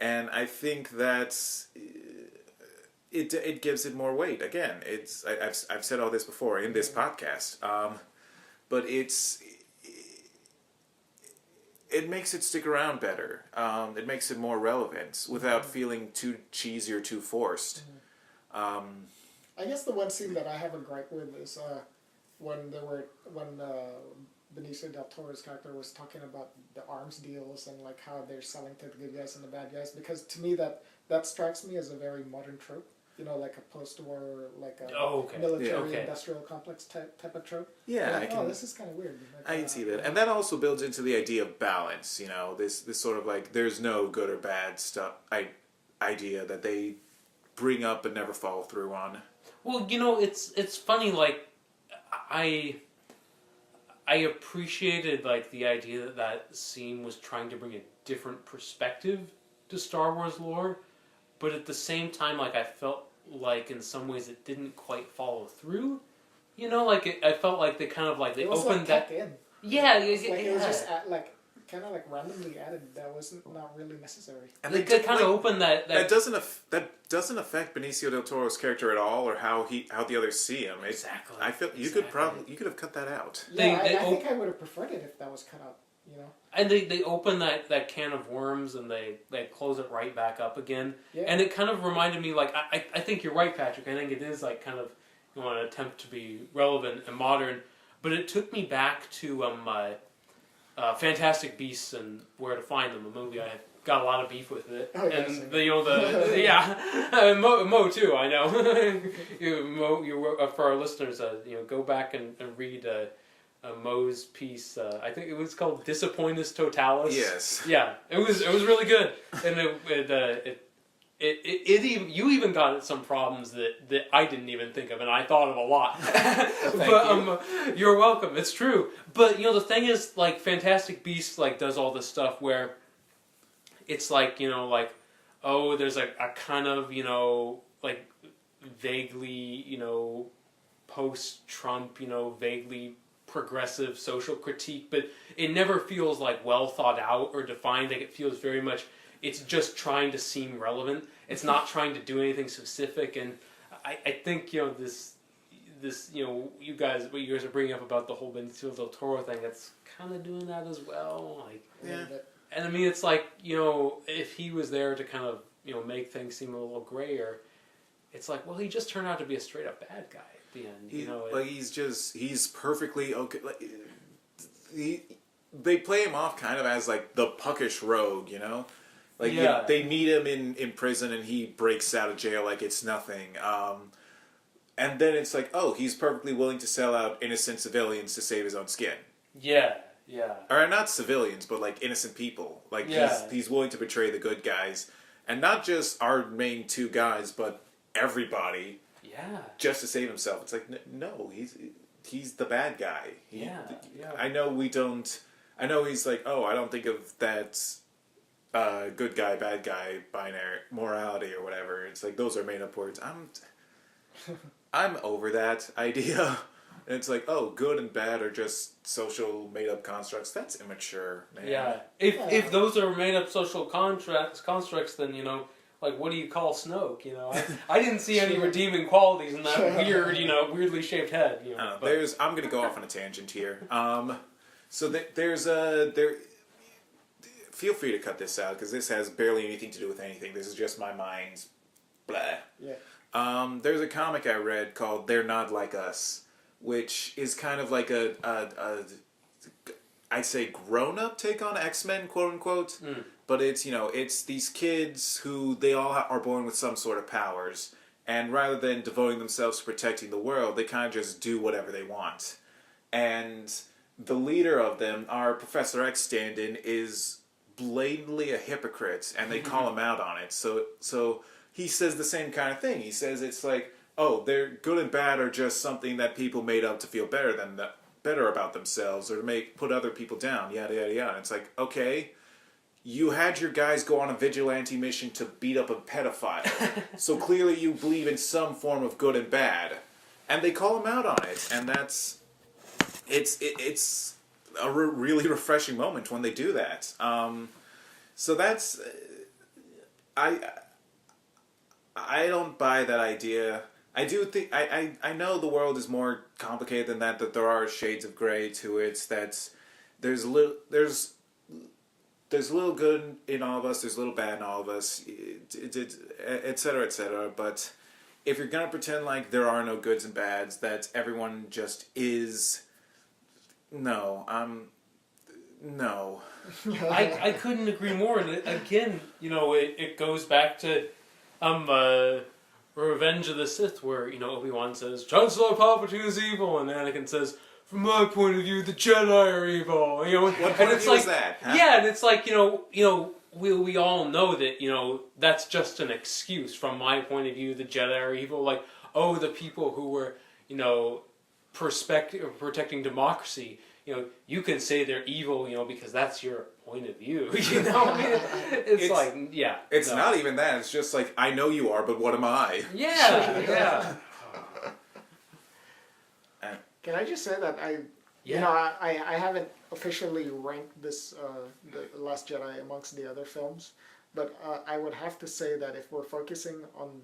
And I think that's it gives it more weight. Again, I've said all this before in this podcast, but it makes it stick around better. It makes it more relevant without feeling too cheesy or too forced. I guess the one scene that I have a gripe with is when Benicio del Toro's character was talking about the arms deals and like how they're selling to the good guys and the bad guys. Because to me that strikes me as a very modern trope. Like a post-war, like a military-industrial complex type of trope. Yeah, this is kind of weird. I can see that, and that also builds into the idea of balance. This sort of like there's no good or bad stuff idea that they bring up but never follow through on. Well, it's funny. Like I appreciated like the idea that that scene was trying to bring a different perspective to Star Wars lore, but at the same time, like I felt like in some ways it didn't quite follow through. You know, like I felt like they kind of like they It was opened like that. tucked in. Yeah, It was just kind of like randomly added. That wasn't not really necessary. And they kind of opened that. That doesn't affect Benicio del Toro's character at all, or how the others see him. Exactly. I feel you could have cut that out. Yeah, I think I would have preferred it if that was cut out. You know. And they open that can of worms and they close it right back up again. Yeah. And it kind of reminded me, like, I think you're right, Patrick. I think it is, like, kind of, you know, an attempt to be relevant and modern. But it took me back to Fantastic Beasts and Where to Find Them, a movie I have got a lot of beef with it. Oh, yes, and, yeah, Mo too, I know. Mo, for our listeners, go back and read... Mo's piece, I think it was called Disappointus Totalis. Yes. Yeah, it was really good, and you even got some problems that I didn't even think of, and I thought of a lot. But you're welcome. It's true. But the thing is, like, Fantastic Beasts like does all this stuff where it's like there's a kind of like vaguely post-Trump vaguely progressive social critique, but it never feels like well thought out or defined. Like it feels very much, it's just trying to seem relevant. It's not trying to do anything specific. And I think this you guys, what you guys are bringing up about the whole Benicio del Toro thing, that's kind of doing that as well. Like, yeah. And I mean, it's like if he was there to kind of make things seem a little grayer, it's like, well, he just turned out to be a straight up bad guy. The end, he's perfectly okay. Like, they play him off kind of as like the puckish rogue, like they meet him in prison and he breaks out of jail like it's nothing. And then it's like, oh, he's perfectly willing to sell out innocent civilians to save his own skin. Yeah. Or not civilians, but like innocent people. Like he's willing to betray the good guys, and not just our main two guys, but everybody. Yeah. Just to save himself. It's like, no, he's the bad guy. I know he's like, oh, I don't think of that good guy, bad guy, binary morality or whatever. It's like, those are made up words. I'm over that idea. And it's like, oh, good and bad are just social made up constructs. That's immature, man. Yeah. If those are made up social constructs, then, like, what do you call Snoke? I didn't see any redeeming qualities in that weird, weirdly shaped head. I'm going to go off on a tangent here. So feel free to cut this out because this has barely anything to do with anything. This is just my mind's blah. Yeah. There's a comic I read called "They're Not Like Us," which is kind of like I'd say grown-up take on X-Men, quote unquote. But it's these kids who they all are born with some sort of powers, and rather than devoting themselves to protecting the world, they kind of just do whatever they want. And the leader of them, our Professor X stand-in, is blatantly a hypocrite, and they call him out on it. So he says the same kind of thing. He says it's like, oh, they're good and bad are just something that people made up to feel better about themselves or to put other people down, yada yada yada. And it's like, okay, you had your guys go on a vigilante mission to beat up a pedophile, so clearly you believe in some form of good and bad, and they call him out on it, and it's a really refreshing moment when they do that. So that's I don't buy that idea. I do think I know the world is more complicated than that. That there are shades of gray to it. That there's little good in all of us. There's little bad in all of us, etc., etc. But if you're gonna pretend like there are no goods and bads, that everyone just is, no. I couldn't agree more. And again, it goes back to Revenge of the Sith, where Obi-Wan says Chancellor Palpatine is evil, and Anakin says, from my point of view, the Jedi are evil. What point of view is that? Huh? Yeah, and it's like we all know that that's just an excuse. From my point of view, the Jedi are evil. Like, oh, the people who were protecting democracy, you can say they're evil, because that's your point of view. I mean, it's like, yeah. It's not even that. It's just like, I know you are, but what am I? Yeah, yeah. Can I just say that I haven't officially ranked this the Last Jedi amongst the other films, but I would have to say that if we're focusing on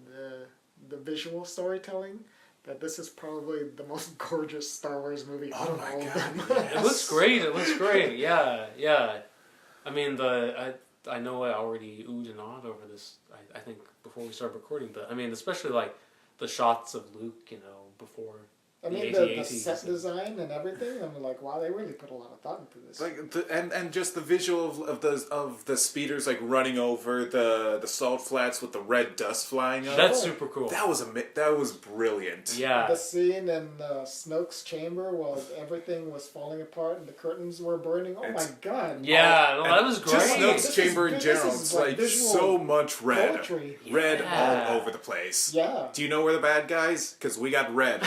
the visual storytelling, that this is probably the most gorgeous Star Wars movie out of all of them. Yes. It looks great. It looks great. Yeah, yeah. I mean, I know I already oohed and awed over this. I think before we started recording, but I mean, especially like the shots of Luke, before. I mean, the set design and everything. I'm like, wow, they really put a lot of thought into this. Like and just the visual of the speeders like running over the salt flats with the red dust flying up. That's super cool. That was brilliant. Yeah. The scene in Snoke's chamber while everything was falling apart and the curtains were burning. Oh my god! Yeah, no, that was great. Just Snoke's chamber in general. It's like so much red, poetry. Red all over the place. Yeah. Do you know where the bad guys? Because we got red.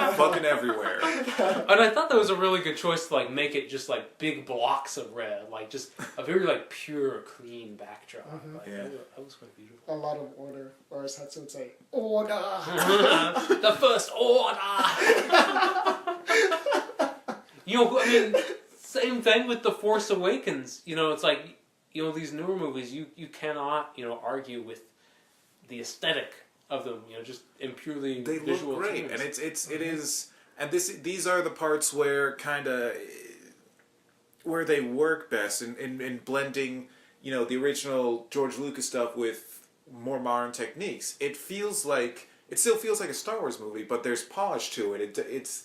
Fucking everywhere. And I thought that was a really good choice to like make it just like big blocks of red, like just a very like pure, clean backdrop. Like, that was quite beautiful. A lot of order, or as Hudson would say, order. The first order. I mean, same thing with The Force Awakens. It's like these newer movies. You cannot argue with the aesthetic of them, just in purely they visual look great, terms. and it is, and these are the parts where where they work best in blending, the original George Lucas stuff with more modern techniques. It still feels like a Star Wars movie, but there's polish to it. It's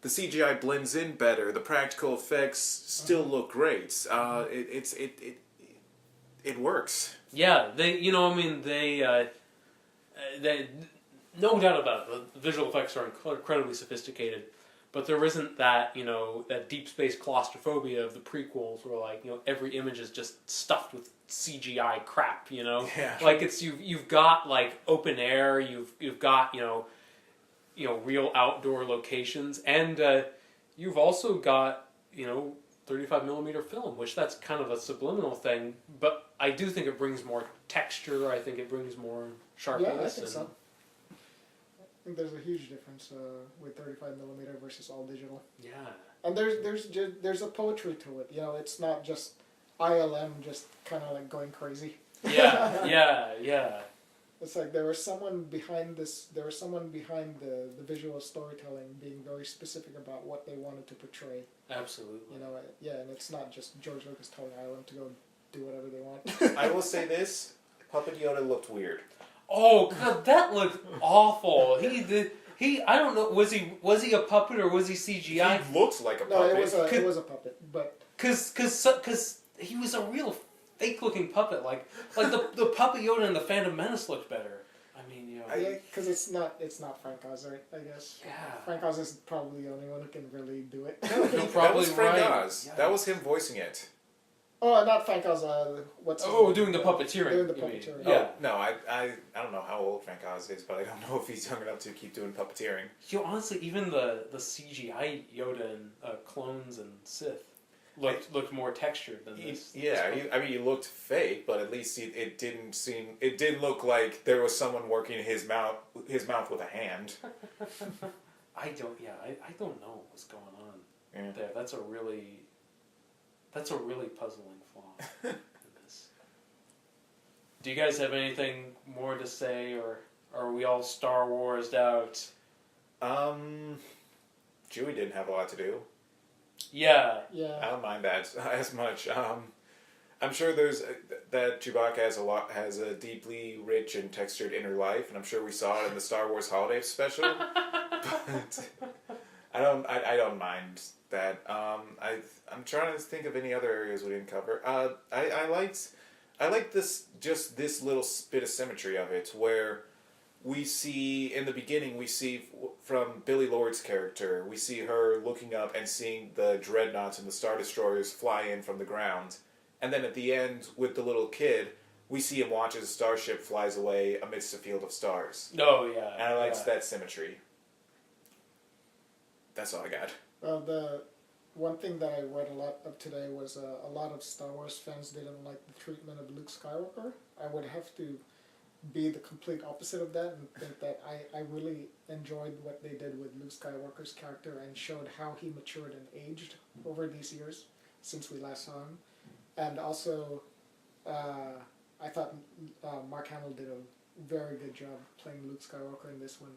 the CGI blends in better. The practical effects still look great. It works. Yeah, they no doubt about it. The visual effects are incredibly sophisticated, but there isn't that that deep space claustrophobia of the prequels, where like every image is just stuffed with CGI crap. Yeah. Like you've got like open air, you've got real outdoor locations, and you've also got 35mm film, which that's kind of a subliminal thing, but I do think it brings more texture. I think it brings more sharpness. Yeah, I think so. I think there's a huge difference with 35mm versus all digital. Yeah. And there's a poetry to it. It's not just ILM just kind of like going crazy. Yeah, yeah. It's like there was someone behind this. There was someone behind the visual storytelling, being very specific about what they wanted to portray. Absolutely. And it's not just George Lucas telling Ireland to go do whatever they want. I will say this: Puppet Yoda looked weird. Oh god, that looked awful. I don't know. Was he a puppet or was he CGI? He looked like a puppet. No, it was a puppet, but because he was a real fake-looking puppet. Like the Puppet Yoda in the Phantom Menace looked better. I mean, because it's not Frank Oz, right? I guess. Yeah. Frank Oz is probably the only one who can really do it. No, that probably was Frank right. Oz. Yeah. That was him voicing it. Oh, not Frank Oz. What's doing the puppeteering. Doing the puppeteering. Yeah. Oh, no, I don't know how old Frank Oz is, but I don't know if he's young enough to keep doing puppeteering. Honestly, even the CGI Yoda and Clones and Sith looked more textured than this. Yeah, he looked fake, but at least it didn't look like there was someone working his mouth with a hand. I don't know what's going on there. That's a really puzzling flaw in this. Do you guys have anything more to say, or are we all Star Wars'd out? Chewie didn't have a lot to do. Yeah. I don't mind that as much. I'm sure that Chewbacca has a deeply rich and textured inner life, and I'm sure we saw it in the Star Wars Holiday Special. But I don't mind that. I'm trying to think of any other areas we didn't cover. I liked this little bit of symmetry of it, where we see in the beginning from Billie Lourd's character, we see her looking up and seeing the dreadnoughts and the Star Destroyers fly in from the ground, and then at the end with the little kid, we see him watch as a starship flies away amidst a field of stars. Oh yeah. And I liked that symmetry. That's all I got. Well, one thing that I read a lot of today was a lot of Star Wars fans didn't like the treatment of Luke Skywalker. I would have to be the complete opposite of that and think that I really enjoyed what they did with Luke Skywalker's character and showed how he matured and aged over these years since we last saw him. And also, I thought Mark Hamill did a very good job playing Luke Skywalker in this one,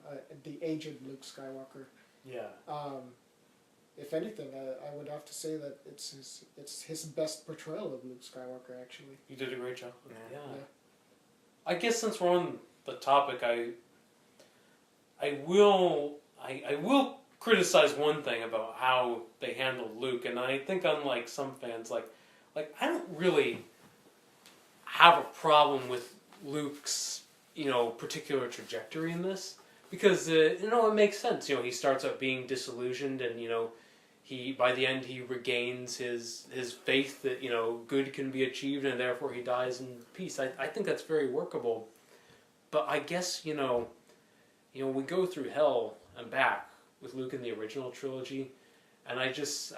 the aged Luke Skywalker. Yeah. If anything, I would have to say that it's his best portrayal of Luke Skywalker, actually. You did a great job. Yeah. Yeah. I guess since we're on the topic, I will criticize one thing about how they handled Luke, and I think unlike some fans, like I don't really have a problem with Luke's particular trajectory in this because it makes sense. He starts out being disillusioned, and he by the end he regains his faith that good can be achieved, and therefore he dies in peace. I think that's very workable, but I guess we go through hell and back with Luke in the original trilogy, and I just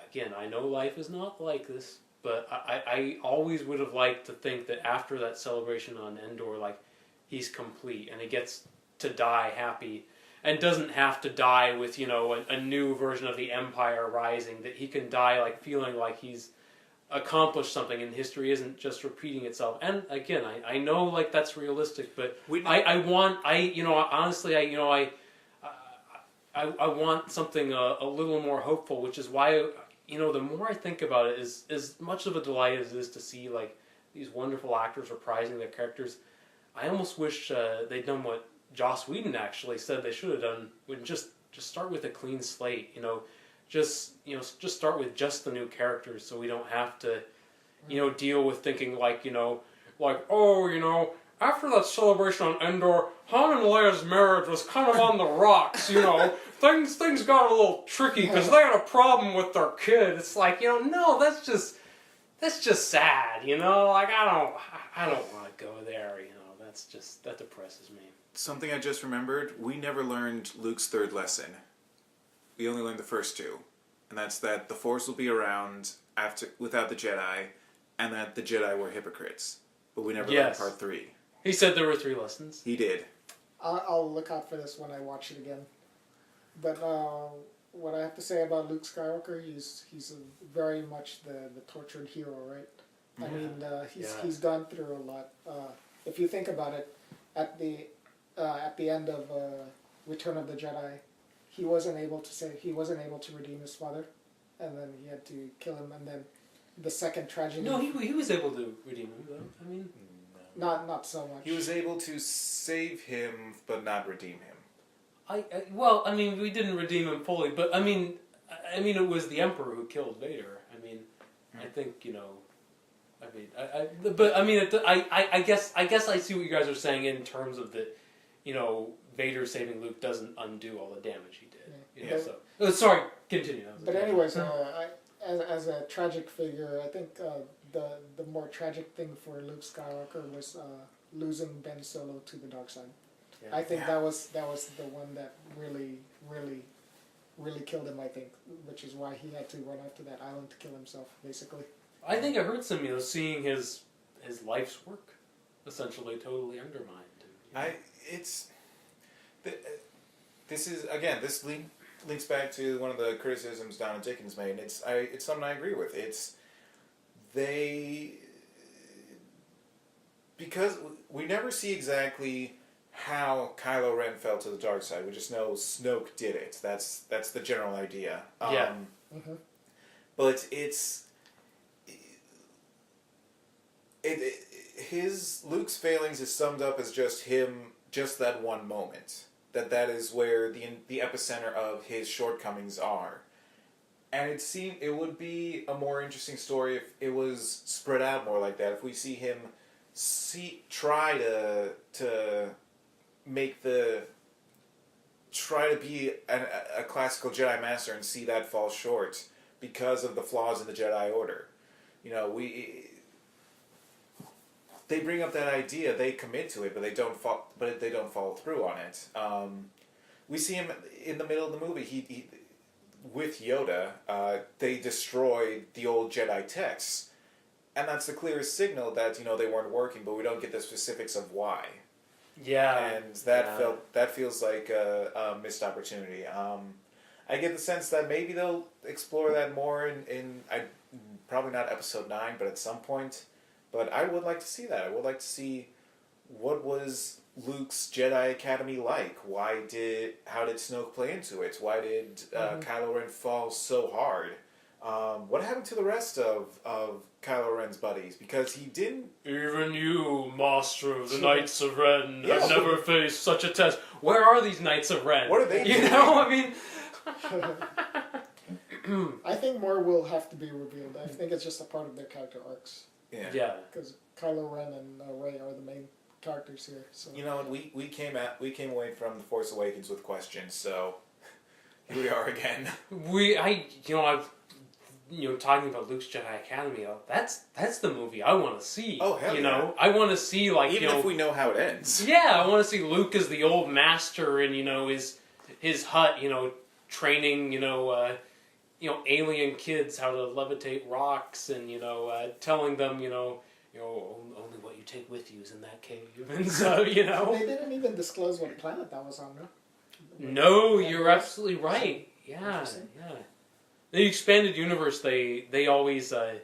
again, I know life is not like this, but I always would have liked to think that after that celebration on Endor, like he's complete and he gets to die happy. And doesn't have to die with, a new version of the Empire rising, that he can die like feeling like he's accomplished something and history isn't just repeating itself. And again, I know like that's realistic, but I want something a little more hopeful, which is why, the more I think about it, is as much of a delight as it is to see like these wonderful actors reprising their characters, I almost wish they'd done what Joss Whedon actually said they should have done, would just start with a clean slate, just start with just the new characters, so we don't have to, deal with thinking after that celebration on Endor, Han and Leia's marriage was kind of on the rocks, things got a little tricky because they had a problem with their kid. It's like, no, that's just sad, I don't want to go there, that depresses me. Something I just remembered, we never learned Luke's third lesson. We only learned the first two. And that's that the Force will be around without the Jedi, and that the Jedi were hypocrites. But we never learned part 3. He said there were 3 lessons. He did. I'll look out for this when I watch it again. But what I have to say about Luke Skywalker, he's very much the tortured hero, right? I mean, he's gone through a lot. If you think about it, at the end of Return of the Jedi, he wasn't able to redeem his father, and then he had to kill him. And then the second tragedy. No, he was able to redeem him, though. I mean, not so much. He was able to save him, but not redeem him. We didn't redeem him fully, but I mean, it was the Emperor who killed Vader. I mean, I think I guess I see what you guys are saying in terms of that. Vader saving Luke doesn't undo all the damage he did. Yeah. So, sorry, continue. But anyways, as a tragic figure, I think the more tragic thing for Luke Skywalker was losing Ben Solo to the dark side. Yeah. I think that was the one that really, really, really killed him. I think, which is why he had to run off to that island to kill himself, basically. I think it hurts him, seeing his life's work essentially totally undermined. This links back to one of the criticisms Donna Dickens made. It's something I agree with. Because we never see exactly how Kylo Ren fell to the dark side. We just know Snoke did it. That's the general idea. But Luke's failings is summed up as just that one moment. That is where the epicenter of his shortcomings are. And it would be a more interesting story if it was spread out more like that. If we see him try to be a classical Jedi Master and see that fall short because of the flaws in the Jedi Order. They bring up that idea, they commit to it, but they don't follow through on it. We see him in the middle of the movie. with Yoda, they destroyed the old Jedi texts. And that's the clearest signal that, they weren't working, but we don't get the specifics of why. Yeah. And that feels like a missed opportunity. I get the sense that maybe they'll explore that more in probably not episode 9, but at some point. But I would like to see that. I would like to see what was Luke's Jedi Academy like. How did Snoke play into it? Why did Kylo Ren fall so hard? What happened to the rest of Kylo Ren's buddies? Because he didn't... Even you, Master of the Knights of Ren, have never faced such a test. Where are these Knights of Ren? What are they doing? I mean... I think more will have to be revealed. I think it's just a part of their character arcs. Yeah. Because Kylo Ren and Rey are the main characters here. So. You know what? We came away from The Force Awakens with questions, so here we are again. Talking about Luke's Jedi Academy, that's the movie I want to see. Oh, hell yeah. I want to see, even if we know how it ends. Yeah, I want to see Luke as the old master and, his hut, training, alien kids how to levitate rocks and, telling them, only what you take with you is in that cave. And so, They didn't even disclose what planet that was on, no? No, you're absolutely right. Yeah. The expanded universe, they always, had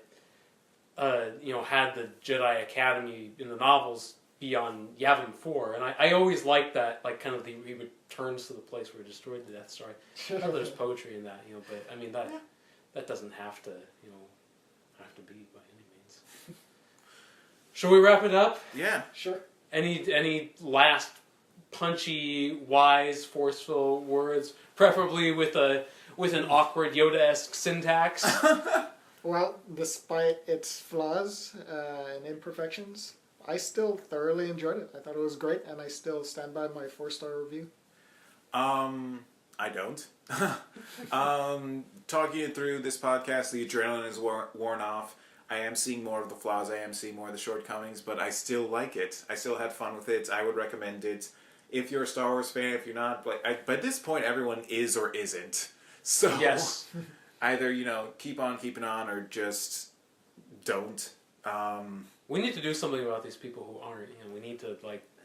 the Jedi Academy in the novels be on Yavin 4, and I always liked that, like, kind of he returns to the place where he destroyed the Death Star. I know there's poetry in that, but, I mean, that doesn't have to, be by any means. Shall we wrap it up? Yeah. Sure. Any last punchy, wise, forceful words, preferably with an awkward Yoda-esque syntax? Well, despite its flaws and imperfections, I still thoroughly enjoyed it. I thought it was great, and I still stand by my 4-star review. I don't. Talking it through this podcast, the adrenaline is worn off. I am seeing more of the flaws. I am seeing more of the shortcomings, but I still like it. I still had fun with it. I would recommend it. If you're a Star Wars fan, if you're not, but by this point, everyone is or isn't. So Yes. Either, keep on keeping on or just don't. We need to do something about these people who aren't. We need to,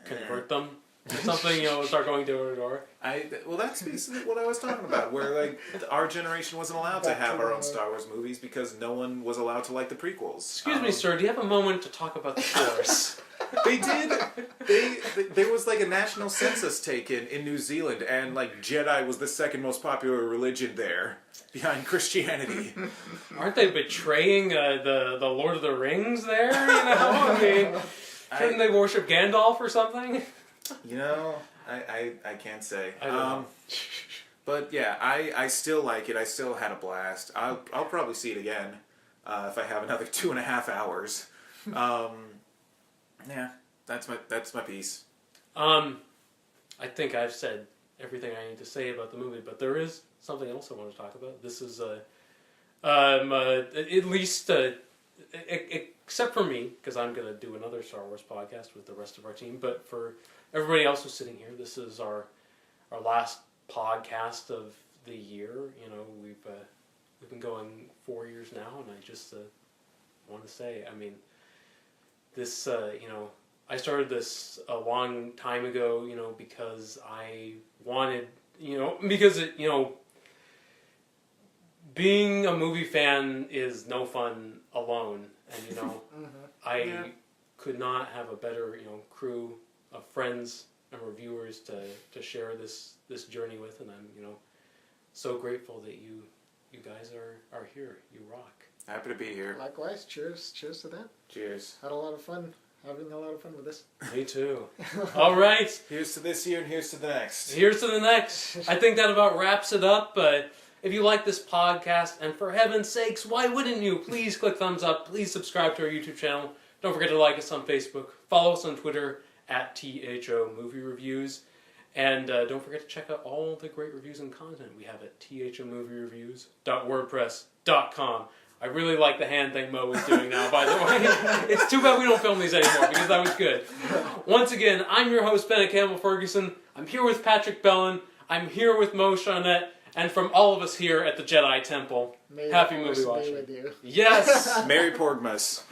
convert them or something, start going door to door. That's basically what I was talking about, where, our generation wasn't allowed to have our own Star Wars movies because no one was allowed to like the prequels. Excuse me, sir, do you have a moment to talk about the Force? They did. There was a national census taken in New Zealand, and Jedi was the second most popular religion there, behind Christianity. Aren't they betraying the Lord of the Rings there? I mean, shouldn't they worship Gandalf or something? I can't say. I don't know. But yeah, I still like it. I still had a blast. I'll probably see it again if I have another 2.5 hours. Yeah, that's my piece. I think I've said everything I need to say about the movie, but there is something else I want to talk about. This is at least except for me, because I'm going to do another Star Wars podcast with the rest of our team. But for everybody else who's sitting here, this is our last podcast of the year. We've been going 4 years now, and I just want to say, I mean, this, I started this a long time ago, because I wanted, because it, being a movie fan is no fun alone, and I could not have a better, crew of friends and reviewers to share this journey with, and I'm, so grateful that you guys are here. You rock. Happy to be here. Likewise. Cheers to that. Cheers. Had a lot of fun. Having a lot of fun with this. Me too. All right. Here's to this year and here's to the next. Here's to the next. I think that about wraps it up. But if you like this podcast, and for heaven's sakes, why wouldn't you? Please click thumbs up. Please subscribe to our YouTube channel. Don't forget to like us on Facebook. Follow us on Twitter at T.H.O Movie Reviews. And don't forget to check out all the great reviews and content we have at thomoviereviews.wordpress.com. I really like the hand thing Mo is doing now, by the way. It's too bad we don't film these anymore, because that was good. Once again, I'm your host, Bennett Campbell Ferguson. I'm here with Patrick Belin. I'm here with Mo Shaunette. And from all of us here at the Jedi Temple, May the happy Force movie be watching. with you. Yes! Merry Porgmas.